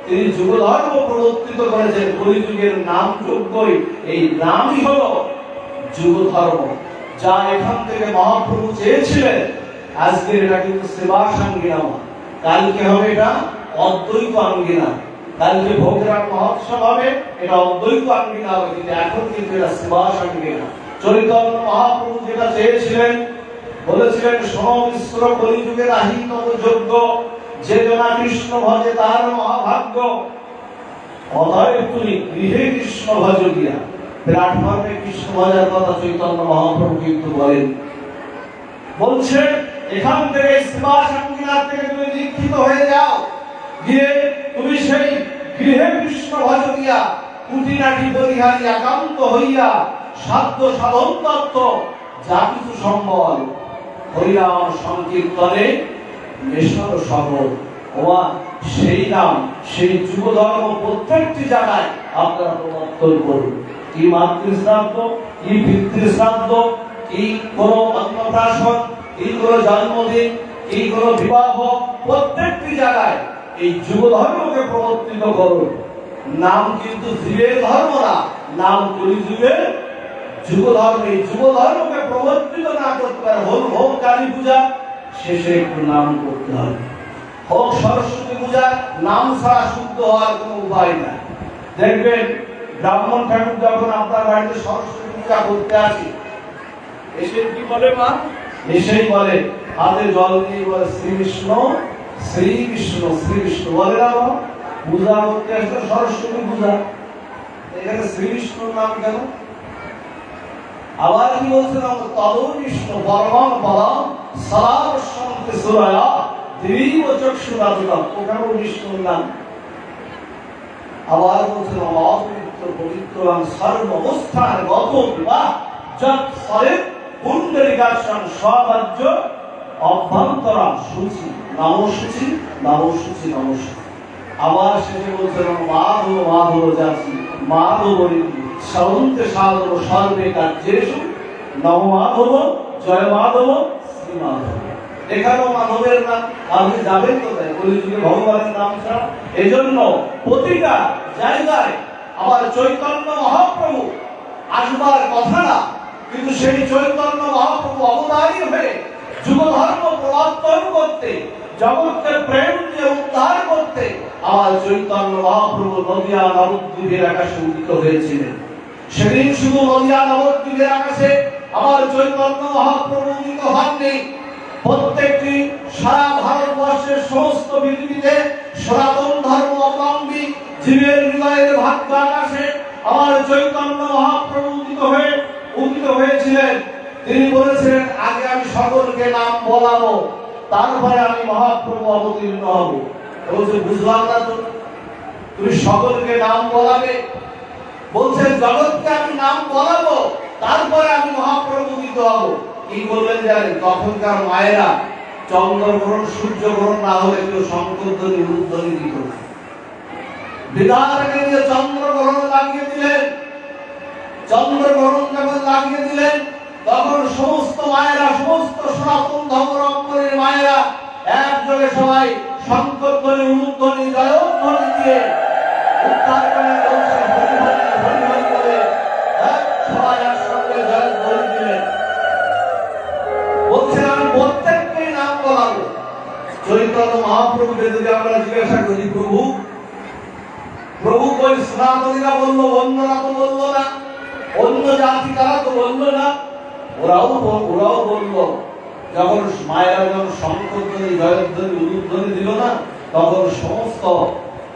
তিনি যুগধর্ম প্রবর্তিত করেছেন। কলিযুগের নাম যোগ্যই, এই নামই হলো যুগধর্ম, যা এখান থেকে মহাপ্রভু চেয়েছিলেন। আজকের এটা কিন্তু সেবা সাঙ্গিনা, কালকে হবে এটা অদ্বৈত আঙ্গিনা। কালকে ভোগরাট মহোৎসব হবে, এটা অদ্বৈত আঙ্গিনা হবে, কিন্তু এখন কিন্তু এটা সেবা সাঙ্গিনা। চৈতন্য মহাপ্রভু যেটা চেয়েছিলেন, বলেছিলেন সমবিশ্র কলিযুগের আহিতম যোগ্য, যে জনা কৃষ্ণ ভজে তার মহাভাগ্য। অতএব তুমি গৃহে কৃষ্ণ ভজ গিয়া, প্ল্যাটফর্মে কৃষ্ণ ভজার কথা চৈতন্য মহাপ্রভু কিন্তু বলছেন এখান থেকে সেবা সাঙ্গিনার থেকে তুমি দীক্ষিত হয়ে যাও, গিয়ে তুমি সেই গৃহে কৃষ্ণ ভজ গিয়া কুটিনাটি পরিহারি একান্ত হইয়া সাধ্য সাধন তত্ত্ব যা কিছু সম্বল হরিনাম সংকীর্তনে মেশর সকল। ওমা সেই নাম, সেই যুগধর্ম প্রত্যেকটি জায়গায় আপনারা প্রবর্তন করুন। কি মাতৃশ্রাদ্ধ, কি পিতৃশ্রাদ্ধ, কি কোন অন্নপ্রাশন, কি কোন জন্মদিন, কি কোন বিবাহ, প্রত্যেকটি জায়গায় এই যুগধর্মকে প্রবর্তিত করুন। নাম কিন্তু যুগের ধর্ম না, নাম কলিযুগের যুগধর্ম। এই যুগধর্মকে প্রবর্তিত না করতে পারে, হোক কালী পূজা, শেষে একটু নাম করতে হবে। হোক সরস্বতী পূজা, নাম ছাড়া শুদ্ধ হওয়ার কোনো উপায় নাই। দেখবেন ব্রাহ্মণ ঠাকুর যখন আপনার বাড়িতে সরস্বতী পূজা করতে আসে, এসে কি বলে মা? এসেই বলে হাতে জল দিয়ে বলে শ্রীকৃষ্ণ শ্রীকৃষ্ণ শ্রীকৃষ্ণ বলে না। পূজা করতে আসলে সরস্বতী পূজা, এখানে শ্রীকৃষ্ণর নাম কেন? আবার কি বলছেন? তদো কৃষ্ণ পরমং পরম সদাবশ্যন্তে সুরায়া দিবীব চক্ষুরাদুতম, ওখানেও বিষ্ণুর নাম। আবার বলছেন অপবিত্র পবিত্রং সর্ব অবস্থান গত বিবাহ যৎ সরেত পুণ্ডরিকাসন স্বরাজ্য অভ্যন্তরং শুচি নমশুচি নমশুচি নমশুচি। আবার শেষে বলছেন মাধব মাধব যাচ্ছি মাধব সরন্তে সাধব সর্বে কার্যেষু নম মাধব জয় মাধব শ্রী মাধব। এখানেও মাধবের নাম। আপনি যাবেন কোথায়? কলিযুগে ভগবানের নাম ছাড়া। এজন্য প্রতিটা জায়গায় আবার চৈতন্য মহাপ্রভু আসবার কথা না, কিন্তু সেই চৈতন্য মহাপ্রভু অবতারী হয়ে যুগধর্ম প্রবর্তন করতে, জগৎকে প্রেম দিয়ে উদ্ধার করতে আমার চৈতন্য মহাপ্রভু নদিয়া নবদ্বীপের আকাশে উদিত হয়েছিলেন। সেদিন শুধু নদিয়া নবদ্বীপের আকাশে আমার চৈতন্য মহাপ্রভু উদিত হননি, প্রত্যেকটি সারা ভারতবর্ষের সমস্ত পৃথিবীতে সনাতন ধর্ম অবলম্বী জীবের হৃদয়ের ভাগ্য আকাশে আমার চৈতন্য মহাপ্রভু উদিত হয়েছিলেন। তিনি বলেছিলেন আগে আমি সকলকে নাম বলাবো, তারপরে আমি মহাপ্রভু অবতীর্ণ হব। বলছে বুঝলাম না তো, তুমি সকলকে নাম বলাবে? বলছেন জগৎকে আমি নাম বলাবো, তারপরে আমি মহাপ্রভু উদিত হব। কি বললেন জানেন? তখনকার মায়েরা চন্দ্রগ্রহণ সূর্যগ্রহণ না হলে কেউ শঙ্করধ্বনি উলুধ্বনি দিত না। বিধাতাকে নিয়ে চন্দ্রগ্রহণ লাগিয়ে দিলেন। চন্দ্রগ্রহণ যখন লাগিয়ে দিলেন তখন সমস্ত মায়েরা, সমস্ত সনাতন ধর্মের মায়েরা একযোগে সবাই শঙ্করধ্বনি উলুধ্বনি জয়ধ্বনি দিয়ে উদ্ধার করে বলছেন হরি হরি হরি হরি বলে সবাই একসঙ্গে জয়ধ্বনি দিলেন। বলছেন আমি প্রত্যেককে নাম বলাবো, মহাপ্রভুকে যদি আমরা জিজ্ঞাসা করি, প্রভু প্রভু কই সনাতনীরা বললো, অন্যরা তো বললো না, অন্য জাতি তারা তো বললো না, ওরাও বললো। যখন মায়েরা যখন শঙ্করধ্বনি জয়ধ্বনি উলুধ্বনি দিল না, তখন সমস্ত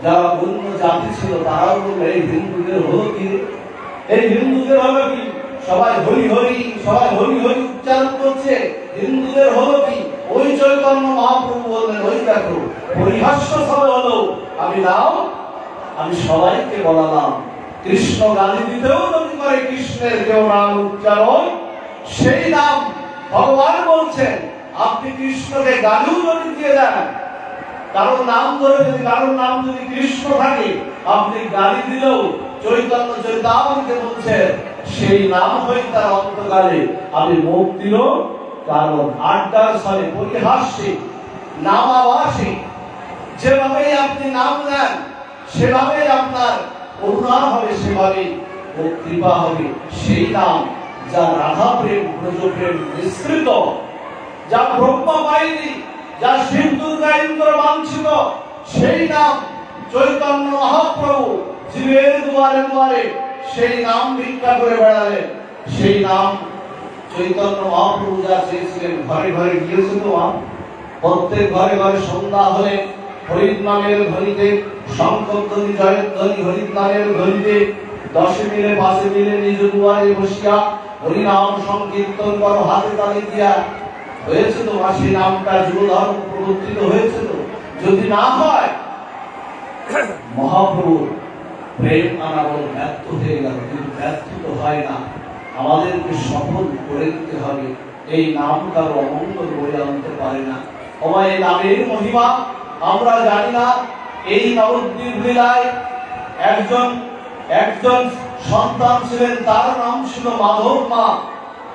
যারা অন্য জাতি ছিল তারাও বললো, এই হিন্দুদের হলো কি, এই হিন্দুদের হলো কি, সবাই হরি হরি, সবাই হরি হরি উচ্চারণ করছে, হিন্দুদের হলো কি? ওই চৈতন্য মহাপ্রভু বললেন, ওই দেখো পরিহাস্য সবে হলো, আমি সবাইকে বলালাম, কৃষ্ণ গালি দিতেও যদি করে কৃষ্ণের কেউ নাম উচ্চারণ, সেই নাম ভগবান বলছেন, আপনি কৃষ্ণকে গালিও যদি দিয়ে দেন, কারোর নাম ধরে যদি কারোর নাম যদি কৃষ্ণ থাকে, আপনি গালি দিলেও চৈতন্য চৈতামকে বলছেন সেই নাম হয়ে তার অন্তকালে আমি মুখ দিল। কারণ আড্ডার সালে পরিহাস্যে নামাবাসী যেভাবে আপনি নাম নেন, সেভাবে আপনার করুণা হবে, সেভাবে কৃপা হবে। সেই নাম যা রাধা প্রেম ব্রজ প্রেম মিশ্রিত, যা ব্রহ্মা পায়নি, যা শিব দুর্গা ইন্দ্র বাঞ্ছিত, সেই নাম চৈতন্য মহাপ্রভু জীবের দুয়ারে দুয়ারে সেই নাম ভিক্ষা করে বেড়ালেন। সেই নাম চৈতন্য মহাপ্রভু যা চেয়েছিলেন, ঘরে ঘরে গিয়েছিল, প্রত্যেক ঘরে ঘরে সন্ধ্যা হলে হরির নামের ধ্বনিতে, শঙ্করধ্বনি জয়ধ্বনি হরির নামের ধ্বনিতে, দশে মিলে পাশে মিলে নিজ দুয়ারে বসিয়া হরিনাম সংকীর্তন করো, হাতে তালি দিয়া। হয়েছে তো সেই নামটা যুবধর্ম প্রবর্তিত হয়েছিল। যদি না হয়, মহাপ্রভুর প্রেম আনাবল ব্যর্থ হয়ে গেল, কিন্তু ব্যর্থ তো হয় না, আমাদেরকে সফল করে দিতে হবে। এই নাম কারো অমঙ্গল বলে আনতে পারে না। এই নামের মহিমা আমরা জানি না। এই নবদ্বীপ লীলায় একজন সন্তান ছিলেন, তার নাম ছিল মাধব মা,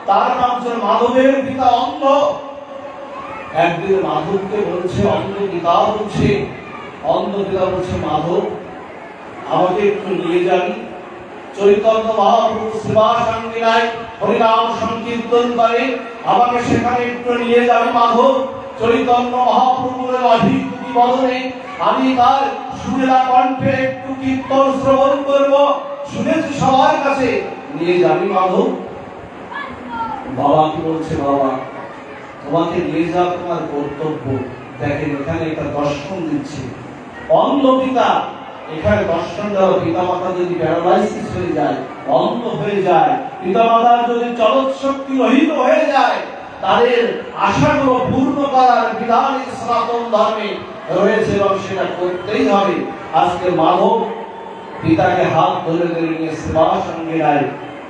তার নাম ছিল মাধবের পিতা অন্ধ। একদিন মাধবকে বলছে, অন্ধ পিতা বলছে, অন্ধ পিতা বলছে, মাধব আমাকে একটু নিয়ে যাবি? চৈতন্য মহাপ্রভু সেবা সঙ্গীনায় হরিনাম সংকীর্তন করে, আমাকে সেখানে একটু নিয়ে যাবি মাধব? চৈতন্য মহাপ্রভুর অধিপতি বদনে আমি তার সুরেলা কণ্ঠে একটু কীর্তন শ্রবণ করব, শুনেছি সবার কাছে, নিয়ে যাবি মাধব? বাবা কি বলছে, বাবা তোমাকে নিয়ে যাওয়া তোমার কর্তব্য। দেখেন এখানে একটা দর্শন দিচ্ছে, অন্ধ পিতা এখানে দর্শন দেওয়া। পিতা মাতা যদি প্যারালাইসিস হয়ে যায়, অন্ধ হয়ে যায়, পিতা মাতার যদি চলৎ শক্তি রহিত হয়ে যায়, তাদের আশাগুলো পূর্ণ করার বিধান সনাতন ধর্মে রয়েছে এবং সেটা করতেই হবে। আজকে মাধব পিতাকে হাত ধরে ধরে নিয়ে সেবা সঙ্গীনায়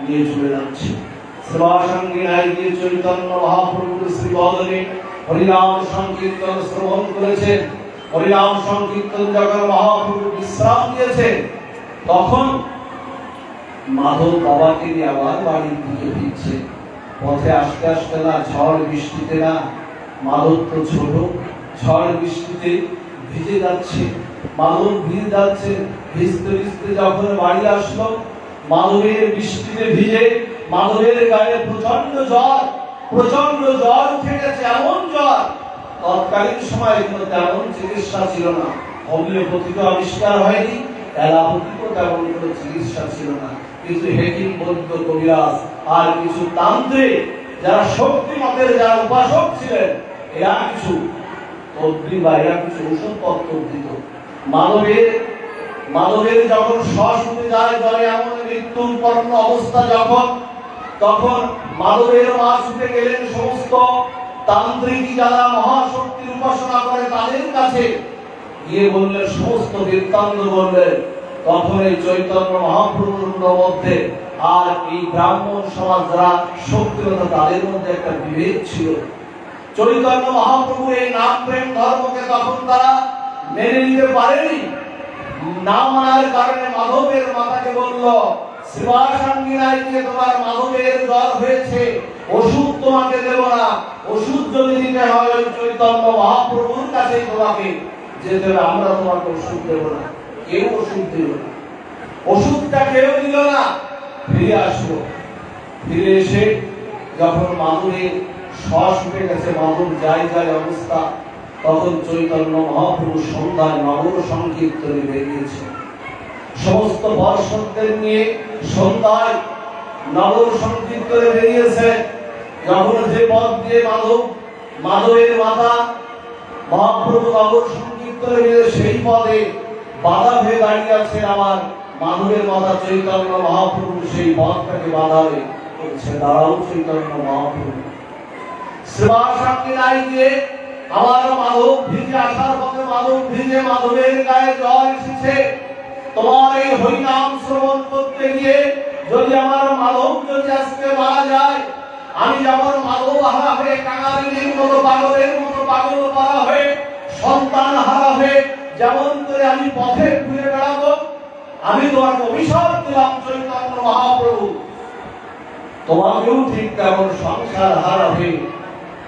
নিয়ে চলে যাচ্ছে। সেবা সঙ্গীনায় গিয়ে চৈতন্য মহাপ্রভুর শ্রীবদনে হরিনাম সংকীর্তন শ্রবণ করেছেন। হরিনাম সংকীর্তন যখন মহাপ্রভু বিশ্রাম দিয়েছেন, তখন মাধব বাবাকে নিয়ে আবার বাড়ির দিকে ফিরছে। পথে আসতে আসতে না ঝড় বৃষ্টিতে না, মাধব তো ছোট, ঝড় বৃষ্টিতে ভিজে যাচ্ছে, মাধব ভিজে যাচ্ছে। ভিজতে ভিজতে যখন বাড়ি আসলো, মাধবের বৃষ্টিতে ভিজে মাধবের গায়ে প্রচন্ড জ্বর উঠে গেছে, এমন জ্বর তৎকালীন সময় তেমন চিকিৎসা ছিল না। হোমিওপ্যাথিক আবিষ্কার হয়নি, অ্যালোপ্যাথিক তেমন কোনো চিকিৎসা ছিল না। কিন্তু হেকিম, বৈদ্য, কবিরাজ আর কিছু তান্ত্রিক যারা শক্তি মতের যারা উপাসক ছিলেন, এরা কিছু তদ্বির বা এরা কিছু ওষুধপত্র দিত। মাধবের যখন শ্বাস উঠে যায়, জলে এমন মৃত্যুপন্ন অবস্থা তখন মাধবের মা ছুটে গেলেন সমস্ত তান্ত্রিক যারা মহাশক্তির উপাসনা করে তাদের কাছে গিয়ে বললেন, সমস্ত বৃত্তান্ত বললেন। তখন এই চৈতন্য মহাপ্রভুর মধ্যে আর এই ব্রাহ্মণ সমাজ যারা শক্তিরতা, তাদের মধ্যে একটা বিভেদ ছিল। চৈতন্য মহাপ্রভু এই নাম প্রেম ধর্মকে তখন তারা মেনে নিতে পারেনি। না মানার কারণে মাধবের মাতাকে বলল, সেবা সঙ্গীনায় গিয়ে তোমার মাধবের জ্বর হয়েছে, ওষুধ তোমাকে দেব না, ওষুধ যদি দিতে হয় ওই চৈতন্য মহাপ্রভুর কাছেই তোমাকে যেতে হবে, আমরা তোমাকে ওষুধ দেব না। কেউ ওষুধ দিল না, ওষুধটা কেউ দিল না। ফিরে আসলো, ফিরে এসে যখন মাধবের শ্বাস উঠে গেছে, মাধব যায় অবস্থা, তখন চৈতন্য মহাপ্রভু সন্ধ্যায় নগর সংকীর্তনে বেরিয়েছে। সমস্ত বর্ষকদের নিয়ে সন্ধ্যায় নগর সংকীর্তনে বেরিয়েছে। যখন যে পথ দিয়ে মাধবের মাতা মহাপ্রভু নগর সংকীর্তনে বেরিয়ে সেই পদে বাধা হয়ে দাঁড়িয়ে আছে আমার মাধবের মাতা চৈতন্য মহাপ্রভু, সেই পথটাকে বাধা হয়ে বলছে, দাঁড়াও চৈতন্য মহাপ্রভু। সেবার সামনে নাই দিয়ে আমার মাধব ভিজে আসার পথে মাধব ভিজে মাধবের গায়ে জল এসেছে। তোমার এই হরিনাম শ্রবণ করতে গিয়ে যদি আমার মাধব যদি আজকে মারা যায়, আমি যেমন মাধব হারা হয়ে কাঙালির মতো পাগলের মতো পাগল করা হয়ে সন্তান হারা হয়ে যেমন করে আমি পথে ঘুরে বেড়াবো, আমি তোমাকে অভিশাপ দিলাম চৈতন্য মহাপ্রভু, তোমাকেও ঠিক তেমন সংসার হারা হয়ে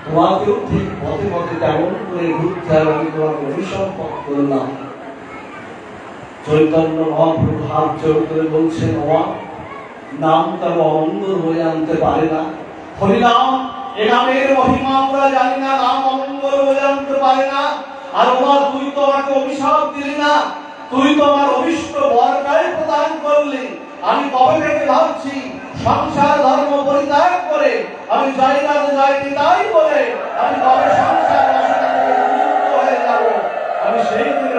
তোমাকেও ঠিক পথে পথে তেমন করে ঘুরতে হবে, আমি তোমাকে অভিশাপ করলাম। চৈতন্য মহাপ্রভু হাত জোড় করে বলছেন, ওমা, নাম কারো অমঙ্গল হয়ে আনতে পারে না। হরিনাম এ নামের মহিমা আমরা জানি না, নাম অমঙ্গল হয়ে আনতে পারে না। আর ওমা, তুই তো আমাকে অভিশাপ দিলি না, তুই তো আমার অভিষ্ট বরটাই প্রদান করলি। আমি কবে থেকে ভাবছি সংসার ধর্ম পরিত্যাগ করে আমি যাই না যাইনি তাই বলে আমি কবে সংসার বাসনা থেকে মুক্ত হয়ে যাব। আমি সেই দিন তুই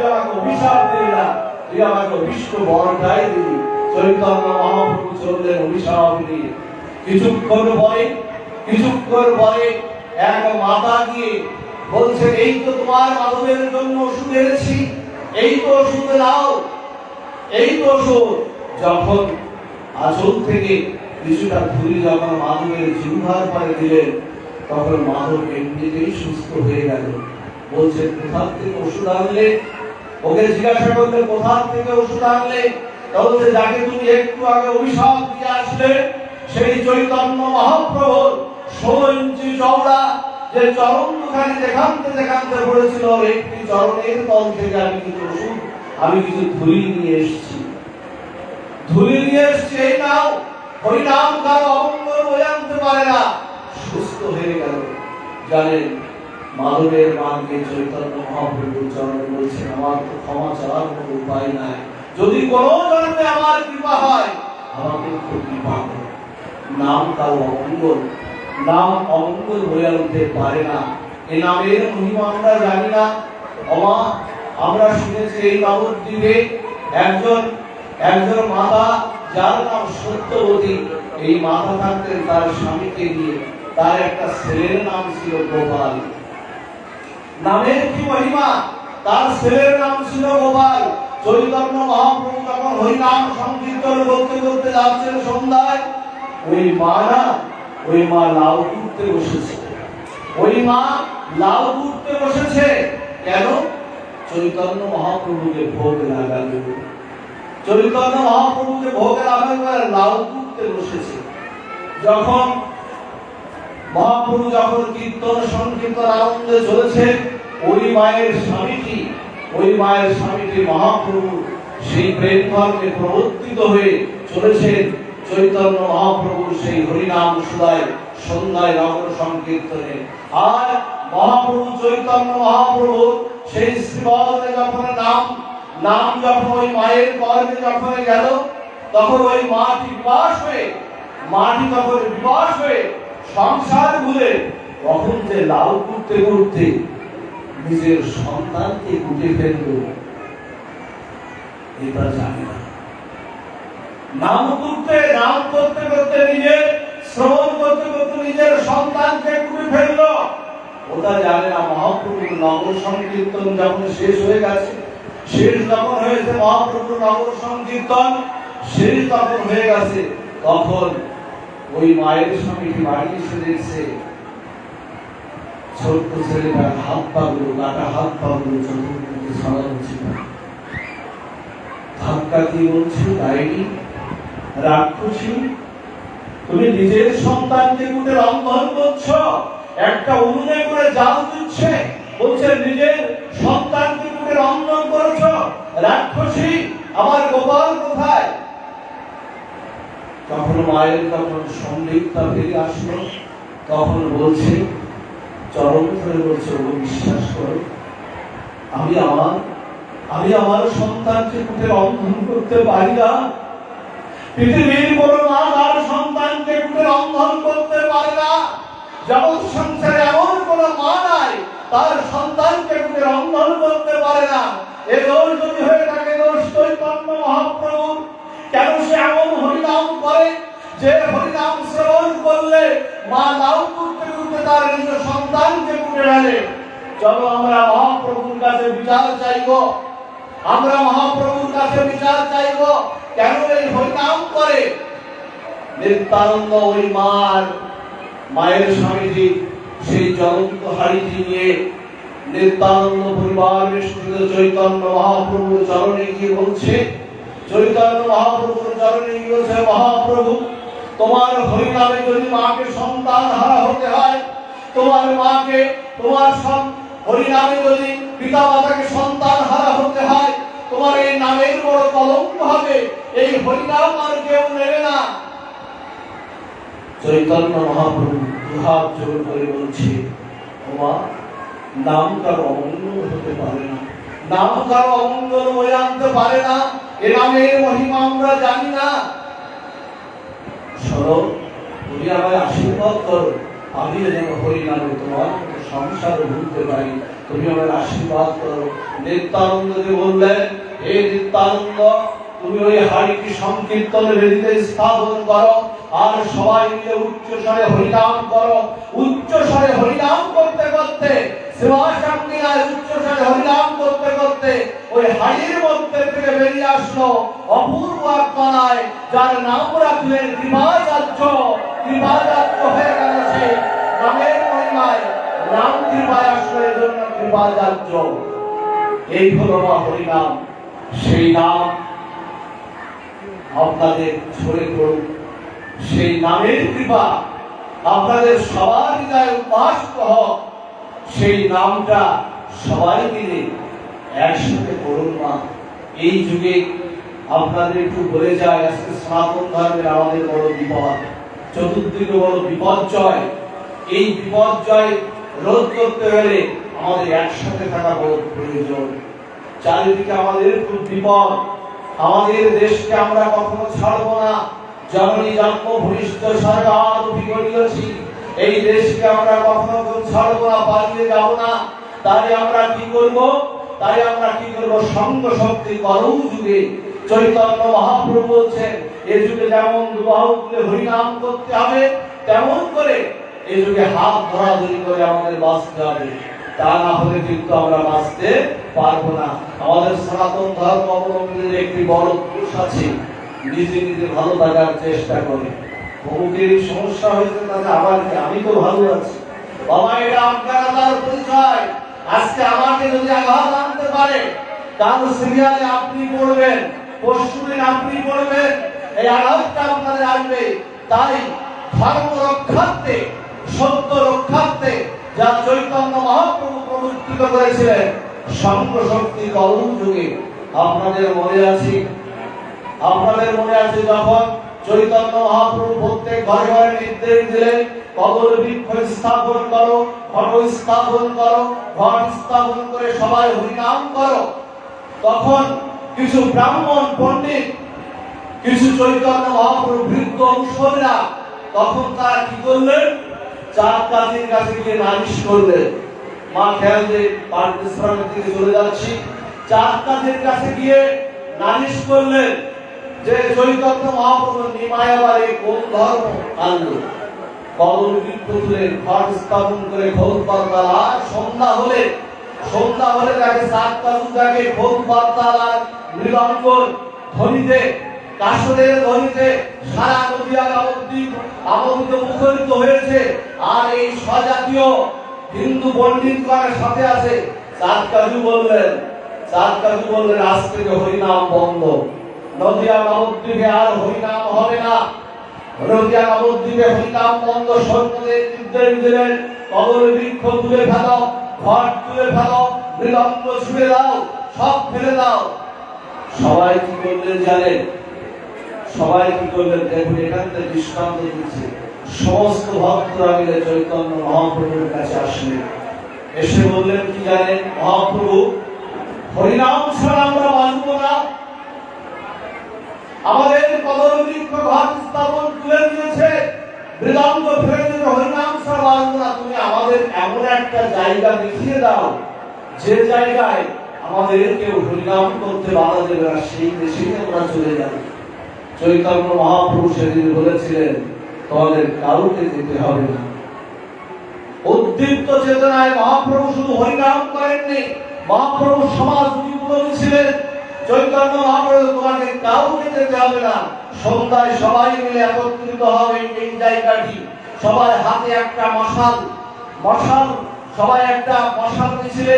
আমাকে অভিশাপ দিলি না, তুই আমাকে অভিষ্ট বরটাই দিলি। চৈতন্য মহাপ্রভু চললেন অভিশাপ দিয়ে। কিছুক্ষণ পরে এক মাতা গিয়ে বলছে, এই তো তোমার মাধবের জন্য ওষুধ এনেছি, এই তো ওষুধ নাও, এই তো ওষুধ। যখন আঁচল থেকে কিছুটা ধুলি যখন মাধবের জিহ্বার পারে দিলেন, তখন মাধব এমনিতেই সুস্থ হয়ে গেল। বলছে, কোথা থেকে ওষুধ আনলে? ওকে জিজ্ঞাসা করলে, কোথা থেকে ওষুধ আনলে? বলছে, যাকে তুমি একটু আগে অভিশাপ দিয়ে আসলে, সেই চৈতন্য মহাপ্রভু 16 ইঞ্চি চওড়া যে চরণ দুখানি দেখান্তে পড়েছিল, একটি চরণের তল থেকে আমি কিছু ধুলি নিয়ে এসেছি। এই নাও, হরিনাম কারো অমঙ্গল বয়ে আনতে পারে না। সুস্থ হয়ে গেল। জানেন, মাধবের মাকে চৈতন্য মহাপ্রভুর চরণে বলছেন, আমার তো ক্ষমা চাওয়ার কোনো উপায় নাই, যদি কোনো জন্মে আমার কৃপা হয় আমাকে একটু কৃপা করো। নাম কারো অমঙ্গল, নাম অমঙ্গল বয়ে আনতে পারে না। এই নামের মহিমা আমরা জানি না। আমরা শুনেছি এই নবদ্বীপে একজন মাতা, যার নাম সত্যবতী, এই মাতা থাকতেন তার স্বামীকে নিয়ে। তার একটা ছেলের নাম ছিল গোপাল। নামের কি মহিমা! তার ছেলের নাম ছিল গোপাল। চৈতন্য মহাপ্রভু যখন হরিনাম সংকীর্তন করতে করতে যাচ্ছেন সন্ধ্যায়, ওই মা লাউ তুলতে বসেছে। কেন? চৈতন্য মহাপ্রভুকে ভোগ লাগাবে। চৈতন্য মহাপ্রভুকে ভোগ লাগাবে লাউ তুলতে বসেছে। যখন মহাপ্রভু কীর্তন সংকীর্তন আনন্দে চলেছে, ওই মায়ের স্বামীটি মহাপ্রভু সেই প্রেম ধর্মে প্রবর্তিত হয়ে চলেছেন। চৈতন্য মহাপ্রভু সেই হরিনাম সুধায় সন্ধ্যায় নগর সংকীর্তনে। আর মহাপ্রভু চৈতন্য মহাপ্রভু সেই শ্রীবদনে যখন নাম যখন ওই মায়ের কর্মে যখন গেল, তখন ওই মাটি বিবাস হয়ে সংসার ভুলে তখন যে লাউ করতে করতে নিজের সন্তানকে কুটে ফেলল, এটা জানি না। নাম করতে করতে নিজের শ্রবণ করতে করতে নিজের সন্তানকে কুটে ফেলল, ওটা জানে না। মহাপ্রভুর নগর সংকীর্তন যখন শেষ হয়ে গেছে, যখন হয়েছে মহাপ্রভুর নগর সংকীর্তন শেষ যখন হয়ে গেছে, তখন ওই মায়ের স্বামীটি বাড়ি এসে দেখছে ছোট্ট ছেলেটার কাটা হাত পা গুলো চতুর্দিকে ছড়াচ্ছে। ধাক্কা দিয়ে বলছে, ডাইনি, রাক্ষসী, তুমি নিজের সন্তানকে কুটে রন্ধন করছো, একটা উনুনে করে জাল দিচ্ছে, বলছে নিজের সন্তানকে কুটে রন্ধন করেছো, রাক্ষসী, আমার গোপাল কোথায়? তখন মায়ের যখন সন্দিগ্ধতা ফিরে আসলো, তখন বলছে, চরম ধরে বলছে, ও বিশ্বাস করো, আমি আমার সন্তানকে কুটে রন্ধন করতে পারি না। পৃথিবীর কোন মা তার সন্তানকে কুটে রন্ধন করতে পারে না। জগৎ সংসারে এমন কোন মা নাই তার সন্তানকে কুটে রন্ধন করতে পারে না। এ দোষ যদি হয়ে থাকে, দোষ চৈতন্য মহাপ্রভু। কেন সে এমন হরিনাম করে যে হরিনাম শ্রবণ করলে মা লাউ করতে করতে তার নিজ সন্তানকে কুটে ফেলে। চলো আমরা মহাপ্রভুর কাছে বিচার চাইব, আমরা মহাপ্রভুর কাছে বিচার চাইব। কেন এই হরিনাম করে? নিত্যানন্দ ওই মায়ের স্বামীজি সেই জ্বলন্ত হাড়িটি নিয়ে নিত্যানন্দ পরিবার বেষ্টিত চৈতন্য মহাপ্রভুর চরণে গিয়ে বলছে, চৈতন্য মহাপ্রভুর চরণে গিয়ে বলছে, মহাপ্রভু, তোমার হরিনামে যদি মাকে সন্তান হারা হতে হয়, তোমার মাকে তোমার হরিনামে যদি পিতা মাতাকে সন্তান হারা হতে হয়, তোমার এই নামের বড় কলঙ্ক হবে। এই হরিনাম আর কেউ নেবে না। চৈতন্য মহাপ্রভু দুহাত জোর করে বলছে, ওমা, নাম কারো অমঙ্গল হতে পারে না, নাম কারো অমঙ্গল বয়ে আনতে পারে না। এ নামের মহিমা আমরা জানি না। শোনো, তুমি আমায় আশীর্বাদ করো, আমি যেন হরিনামে তোমার সংসার ভুলতে পারি। তুমি আমার আশীর্বাদ করো। নিত্যানন্দকে বললেন, হে নিত্যানন্দ, তুমি ওই হাড়িটি সংকীর্তনের বেদিতে স্থাপন করো, আর সবাই মিলে উচ্চ স্বরে হরিনাম করো। উচ্চ স্বরে হরিনাম করতে করতে শ্রীবাসাঙ্গিনায় উচ্চ স্বরে হরিনাম করতে করতে ওই হাড়ির মধ্যে থেকে বেরিয়ে আসলো অপূর্ব এক কণায়, যার নাম রাখলেন কৃপাচার্য। কৃপাচার্য হয়ে গেল সে নামের মহিমায়, নাম কৃপায় আসলো, এই জন্য কৃপাচার্য। এই হলো মা হরিনাম। সেই নাম আপনাদের ছড়ে পড়ুক, সেই নামের কৃপা আপনাদের সবার হৃদয়ে উদ্ভাসিত হোক। সেই নামটা সবাই মিলে একসাথে করুন মা। এই যুগে আপনাদের একটু বলে যায়, আজকে সনাতন ধর্মের আমাদের বড় বিপদ, চতুর্দিকে বড় বিপর্যয়। এই বিপর্যয় রোধ করতে হলে আমাদের একসাথে থাকা বড় প্রয়োজন। চারিদিকে আমাদের খুব বিপদ। আমাদের দেশকে আমরা কখনো ছাড়বো না। জননী জন্মভূমিষ্ঠ স্বর্গাদপি করিয়াছি, এই দেশকে আমরা কখনো ছাড়বো না, পালিয়ে যাব না। তাই আমরা কি করব? সঙ্গ শক্তি করৌ যুগে। চৈতন্য মহাপ্রভু বলছেন, এ যুগে যেমন দুবাহু তুলে হরিনাম করতে হবে, তেমন করে এই যুগে হাত ধরাধরি করে আমাদের বাঁচতে হবে। তা না হলে কিন্তু আমরা বাঁচতে পারবো না। আমাদের সনাতন ধর্ম অবলম্বনের একটি বড় দোষ আছে, নিজে নিজে ভালো থাকার চেষ্টা করে। বহুকেরই সমস্যা হয়েছে, তাহলে আবার কি, আমি তো ভালো আছি। বাবা, এটা অজ্ঞানতার পরিচয়। আজকে আমাকে যদি আঘাত আনতে পারে, কাল সিরিয়ালে আপনি পড়বেন, পরশুদিন আপনি পড়বেন, এই আঘাতটা আপনাদের আসবে। তাই ধর্ম রক্ষার্থে, সত্য রক্ষার্থে যা চৈতন্য মহাপ্রভু প্রবর্তিত করেছিলেন, সঙ্গ শক্তি করৌ যুগে। আপনাদের মনে আছে যখন চৈতন্য মহাপ্রভু প্রত্যেক ঘরে ঘরে নির্দেশ দিলেন, কবর বৃক্ষ স্থাপন করো, ঘট স্থাপন করো, ঘট স্থাপন করে সবাই হরিনাম করো। তখন কিছু ব্রাহ্মণ পণ্ডিত, কিছু চৈতন্য মহাপ্রভু বৃদ্ধ অনুসারীরা, তখন তারা কি করলেন? চার কাজীর কাছে গিয়ে নালিশ করলেন। মা খেয়াল দিয়ে পাঠ্যশ্রমের দিকে চলে যাচ্ছি। চার কাজীর কাছে গিয়ে নালিশ করলেন যে চৈতন্য মহাপ্রভু নিমায়াবারে কোন ধর্ম আনলো। কবর বৃক্ষ তুলে ঘট স্থাপন করে খোল পাতাল, আর সন্ধ্যা হলে তাকে চার কাজু তাকে খোল পাতাল আর মৃদঙ্গর ধ্বনিতে, কাসরের ধ্বনিতে সারা নদিয়া নবদ্বীপ আমোদিত মুখরিত হয়েছে। আর এই স্বজাতীয় হিন্দু পণ্ডিতগণের সাথে আছে। চাঁদ কাজু বললেন আজ থেকে হরিনাম বন্ধ, নদিয়া নবদ্বীপে আর হরিনাম হবে না। নদিয়া নবদ্বীপে হরিনাম বন্ধ। সৈন্যদের নির্দেশ দিলেন, কবর বৃক্ষ তুলে ফেলো, ঘট তুলে ফেলো, মৃদঙ্গ ছুঁড়ে দাও, সব ফেলে দাও। সবাই কি করলেন জানেন? দেখুন, এখান থেকে দৃষ্টান্ত দিচ্ছে। সমস্ত ভক্তরা মিলে চৈতন্য মহাপ্রভুর কাছে আসলেন। এসে বললেন কি জানেন, মহাপ্রভু হরিনাম ছাড়া আমরা বাঁচব না। আমাদের পদবৃক্ষ ঘর স্থাপন তুলে দিয়েছে, বৃন্দাবন ফেলে দিয়েছে, হরিনাম ছাড়া বাঁচব না। তুমি আমাদের এমন একটা জায়গা দেখিয়ে দাও যে জায়গায় আমাদের কেউ হরিনাম করতে বাধা দেবে না, সেই দেশে আমরা চলে যাব। চৈতন্য মহাপ্রভু সেদিন বলেছিলেন তোমাদের কাউকে যেতে হবে না। উদ্দীপ্ত চেতনায় মহাপ্রভু শুধু হরিনাম করেননি, মহাপ্রভু সমাজ উদ্দীপনা ছিলেন। চৈতন্য মহাপ্রভু তোমাকে কাউকে যেতে হবে না, সন্ধ্যায় সবাই মিলে একত্রিত হবে এই জায়গাটি। সবাই হাতে একটা মশাল, সবাই একটা মশাল মিছিলে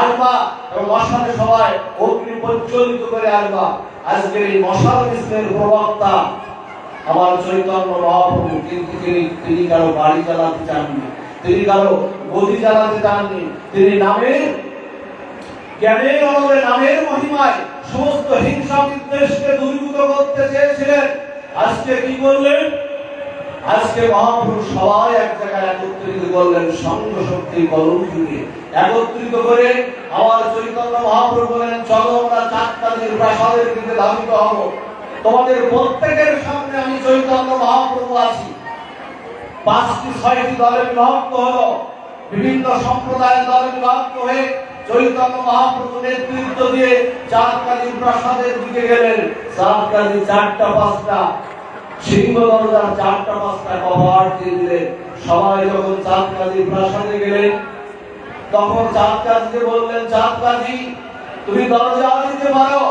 আসবা এবং মশালে সবাই অগ্নি প্রজ্বলিত করে আসবা। আজকের এই মশাল মিছিলের প্রবক্তা আমার চৈতন্য মহাপ্রভু, কিন্তু তিনি কারো বাড়ি চালাতে চাননি, তিনি কারো গদি চালাতে চাননি। তিনি নামের জ্ঞানের অনলে নামের মহিমায় সমস্ত হিংসা বিদ্বেষকে দূরীভূত করতে চেয়েছিলেন। আজকে কি করলেন? আজকে মহাপ্রভু সবাই এক জায়গায় একত্রিত করলেন, সংঘ শক্তি কলম যুগে একত্রিত করে আমার চৈতন্য মহাপ্রভু বলেন চলো আমরা চাঁদকালির প্রাসাদের দিকে ধাবিত হব। তোমাদের প্রত্যেকের সামনে আমি চৈতন্য মহাপ্রভু আছি। ৫টি ৬টি দলে বিভক্ত হলো, বিভিন্ন সম্প্রদায়ের দলে বিভক্ত হয়ে চৈতন্য মহাপ্রভু নেতৃত্ব দিয়ে চাঁদকালির প্রাসাদের দিকে গেলেন। চাঁদকালি ৪টা ৫টা সিংহ দরজার ৪টা ৫টা কভার দিয়ে দিলেন। সবাই যখন চাঁদকালির প্রাসাদে গেলেন তখন চাঁদকালিকে বললেন, চাঁদকালি তুমি দরজা দিতে পারো,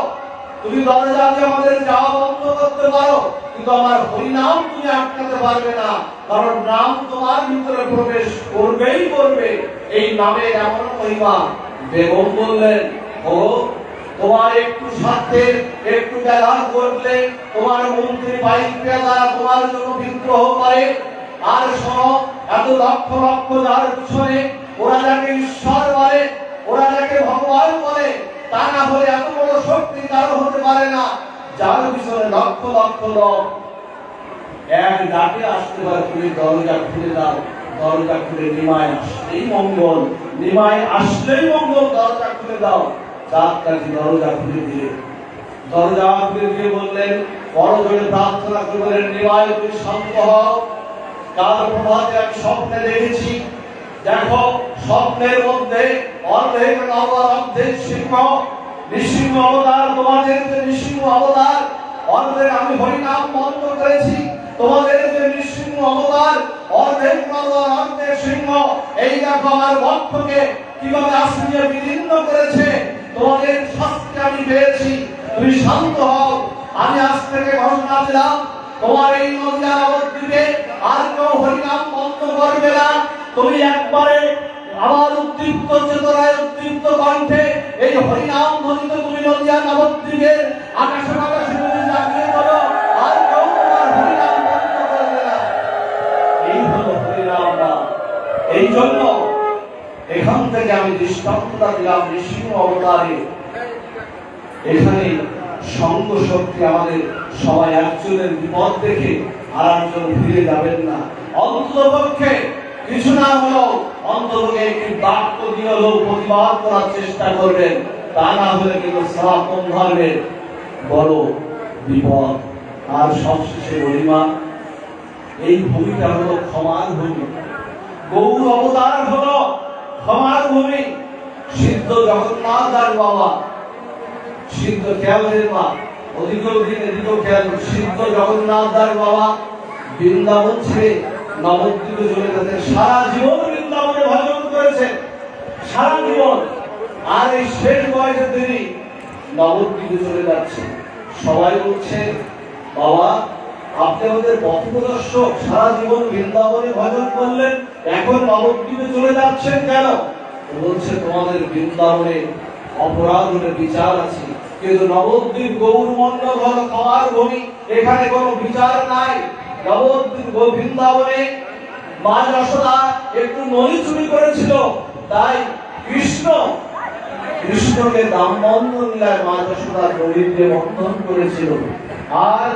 তুমি দরজা দিয়ে আমাদের যাওয়া বন্ধ করতে পারো, কিন্তু আমার হরিনাম তুমি আটকাতে পারবে না, কারণ নাম তোমার ভিতরে প্রবেশ করবেই করবে। এই নামের এমন মহিমা। বেগম বললেন, ও তোমার একটু স্বার্থের একটু ব্যাঘাত ঘটলে তোমার মন্ত্রী বাইক পেয়াদা তোমার জন্য বিদ্রোহ করে। আর শোনো, এত লক্ষ লক্ষ যার পিছনে ওরা যাকে ঈশ্বর বলে, ওরা যাকে ভগবান বলে, তা না হলে এত বড় শক্তি কারো হতে পারে না। যার পিছনে লক্ষ লক্ষ লোক এক ডাকে আসতে পারে, তুমি দরজা খুলে দাও। দরজা খুলে নিমায় আসলেই মঙ্গল, নিমায় আসলেই মঙ্গল, দরজা খুলে দাও। চাঁদকালি দরজা খুলে দিলে, দরজা খুলে দিয়ে বললেন, বড় জোরে প্রার্থনা করলেন, নিমায় তুমি শান্ত হও। কাল প্রভাতে আমি স্বপ্নে দেখেছি, দেখো স্বপ্নের মধ্যে অর্ধেক নব অর্ধেক সিংহ, নৃসিংহ অবতার, তোমাদের যে নৃসিংহ অবতার, অর্ধেক আমি হরিনাম বন্ধ করেছি। তোমাদের যে নৃসিংহ অবতার, অর্ধেক নব অর্ধেক সিংহ, এই দেখো আমার বক্ষকে কিভাবে আসিয়ে বিদীর্ণ করেছে। তোমাদের শাস্তি আমি পেয়েছি, তুমি শান্ত হও। আমি আজ থেকে ঘোষণা দিলাম, তোমার এই নদিয়া নবদ্বীপে আর কেউ হরিনাম বন্ধ করবে না। তুমি একবারে আমার উদ্দীপ্ত চেতনায় উদ্দীপ্ত কণ্ঠে এই হরিনাম ধ্বনিত তুমি নদিয়া নবদ্বীপের আকাশে বাতাসে তুমি জাগিয়ে বলো, আর কেউ তোমার হরিনাম বন্ধ করবে না। এই হলো হরিনাম নাম। এই জন্য এখান থেকে আমি দৃষ্টান্তটা দিলাম নৃসিংহ অবতারে। এখানে সংঘ শক্তি, আমাদের সবাই একজনের বিপদ দেখে আর একজন ফিরে যাবেন না। অন্ততপক্ষে কিছু না হলো অন্ততপক্ষে একটি বাক্য দিয়ে হলেও প্রতিবাদ করার চেষ্টা করবেন, তা না হলে কিন্তু সনাতন ধর্মের বড় বিপদ। আর সবশেষে মহিমা, এই ভূমিটা হলো ক্ষমার ভূমি। গৌর অবতার হলো ক্ষমার ভূমি। সিদ্ধ জগন্নাথ আর বাবা, সিদ্ধ খেয়ালের মা, অধিক দিন এদিকেও খেয়াল, সিদ্ধ জগন্নাথ দার বাবা বৃন্দাবন ছেড়ে নবদ্বীপে চলে গেছেন। সারা জীবন বৃন্দাবনে ভজন করেছেন, সারা জীবন। আর এই শেষ বয়সে তিনি নবদ্বীপে চলে যাচ্ছেন। সবাই বলছে, বাবা আপনি আমাদের পথপ্রদর্শক, সারা জীবন বৃন্দাবনে ভজন করলেন, এখন নবদ্বীপে চলে যাচ্ছেন কেন? বলছে, তোমাদের বৃন্দাবনে অপরাধ হলে বিচার আছে, কিন্তু নবদ্বীপ গৌর মন্ডল হলো ক্ষমার ভূমি, এখানে কোনো বিচার নাই। নবদ্বীপ বৃন্দাবনে মা যশোদা একটু নলি চুরি করেছিল, তাই কৃষ্ণকে দাম বন্ধন লীলায় মা যশোদা নলিকে বন্ধন করেছিল। আর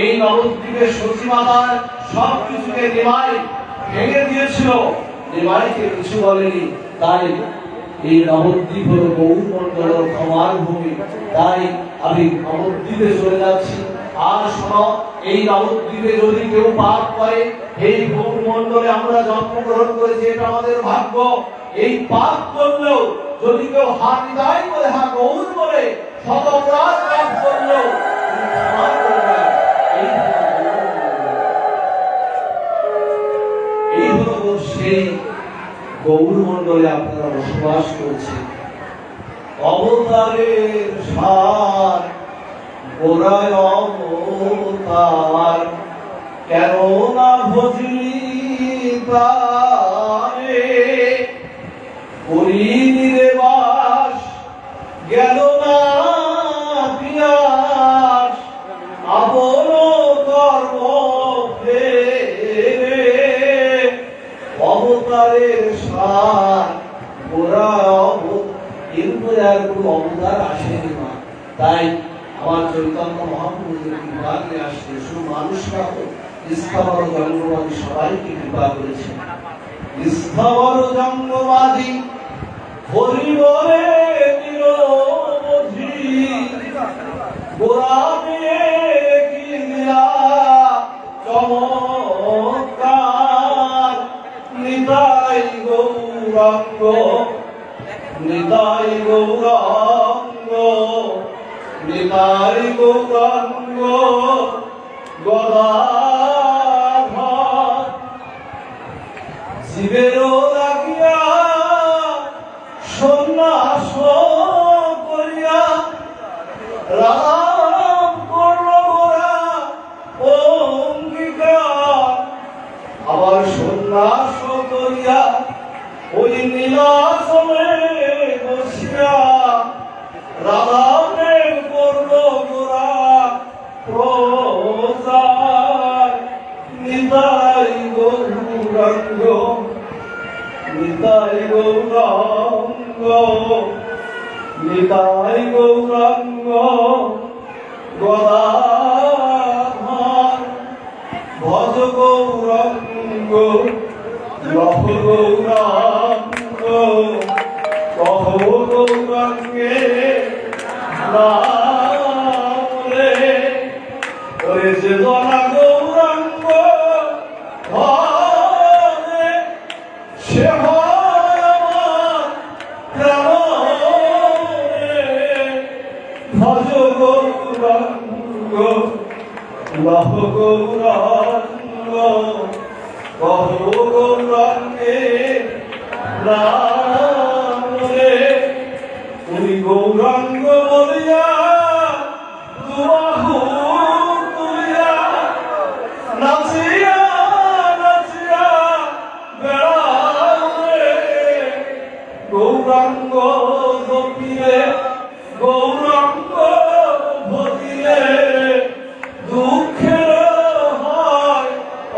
এই নবদ্বীপের সচিমাতার সব কিছুকে নিমাই ভেঙে দিয়েছিল, নিমাইকে কিছু বলেনি। তাই এই নবদ্বীপ হলো গৌর মন্ডলের ক্ষমার ভূমি। তাই আমি নবদ্বীপে চলে যাচ্ছি। আর শোনো, এই নবদ্বীপে যদি কেউ পাপ করে, এই গৌর মন্ডলে আমরা জন্মগ্রহণ করেছি, এটা আমাদের ভাগ্য। এই পাপ করলেও যদি কেউ হাত হৃদয় বলে, হা গৌর বলে শত অপরাধ পাপ করলেও ক্ষমা করে দেয়। এই হলো সেই গৌর মন্ডলে আপনারা বসবাস করছেন। অবতারের সার গোড়ায় অবতার, কেন না ভজলি তারে, করিনি রে বাস গেল না পিয়াস, আপন কর্ম ফেরে, অবতারের সার গোড়ায় অবতার। এরপরে আর কোনো অবতার আসেনি মা। তাই আমার চৈতন্য মহাপ্রভুদের কৃপা নিয়ে আসছে। শুধু মানুষরা স্থাবর জঙ্গমাদি সবাইকে কৃপা করেছে। স্থাবর জঙ্গমাদি হরি বলে নিরবধি, গোড়াতে কি লীলা চমৎকার, নিতাই গৌরাঙ্গ নিতাই গৌরাঙ্গ নিতাই গৌরাঙ্গ গদাধর, জীবেরও লাগিয়া সন্ন্যাস করিয়া রাম করল গোরা অঙ্গীকার, আবার সন্ন্যাস করিয়া ওই নীলাচলে বসিয়া রাধামের করল গোরা প্রচার, নিতাই গৌরাঙ্গ নিতাই গৌরাঙ্গ নিতাই গৌরাঙ্গ গদাধর, ভজ গৌরাঙ্গ লহ গৌরাঙ্গ কহ গৌরাঙ্গে নাম রে, ওরে যে জনা গৌরাঙ্গ ধরে, সে হয় আমার প্রাণ রে, ভজ গৌরাঙ্গ লহ গৌরাঙ্গ কহ গৌরাঙ্গে নাম রে, উনি গৌরাঙ্গ বলিয়া দুবাহু তুলিয়া নাচিয়া নাচিয়া বেড়ালে, গৌরাঙ্গ জপিলে গৌরাঙ্গ ভজিলে দুঃখের হয়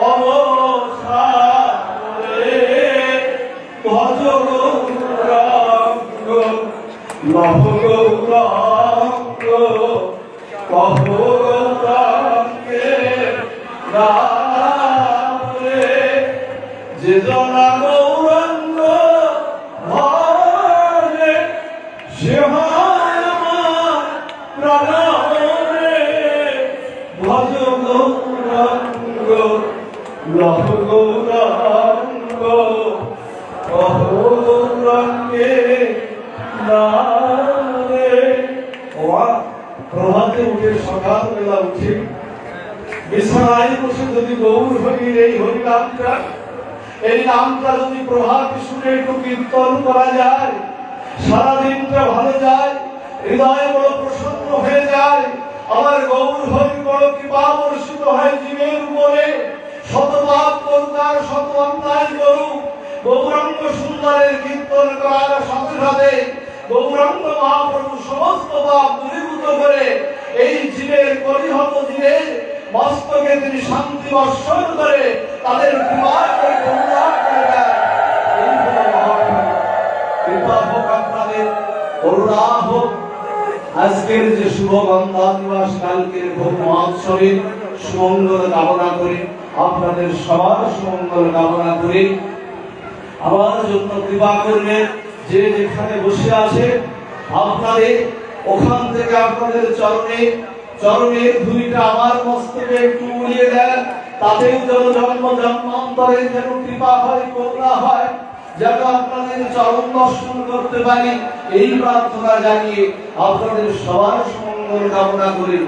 অবসান রে, ভজ গৌরাঙ্গ লহ গৌরাঙ্গ কহ গৌরাঙ্গে নাম রে, যে জনা গৌরাঙ্গ ধরে, সে হয় আমার প্রাণ রে, ভজ গৌরাঙ্গ লহ গৌরাঙ্গ কহ গৌরাঙ্গে নাম রে। প্রভাতে উঠে সকালবেলা উঠে বিছানায় বসে যদি গৌর হরির এই নামটা যদি প্রভাত শুনে একটু কীর্তন করা যায়, সারাদিনটা ভালো যায়, হৃদয় বড় প্রসন্ন হয়ে যায়। আমার গৌর হরি বড় কৃপা বর্ষিত হয় জীবের উপরে, শত পাপ করুক আর শত অন্যায় করুক, গৌরাঙ্গ সুন্দরের কীর্তন করার সাথে সাথে গৌরাঙ্গ মহাপ্রভু সমস্ত পাপ দূরীভূত করে এই জীবের পরিহত জীবের মস্তকে তিনি শান্তি বর্ষণ করে তাদের কৃপা করে করুণা করে দেয়। এই হলো মহাপ্রভু। কৃপা হোক আপনাদের, করুণা হোক। আজকের যে শুভ গন্ধা দিবস, কালকের ভোগ মহোৎসবের সুমঙ্গল কামনা করি, আপনাদের সবার সুমঙ্গল কামনা করি। আমার জন্য কৃপা করবেন, যে যেখানে বসে আছে আপনাদের ওখান থেকে আপনাদের চরণের ধুলিটা আমার মস্তকে একটু উড়িয়ে দেন, তাতেও যেন জন্ম জন্মান্তরে যেন কৃপা হয়, করুণা হয়, যেন আপনাদের চরণ দর্শন করতে পারি, এই প্রার্থনা জানিয়ে আপনাদের সবার সুমঙ্গল কামনা করি।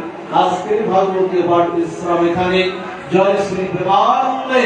আজকের ভাগবতী পাঠ বিশ্রাম এখানে। জয় শ্রী প্রেমানন্দে।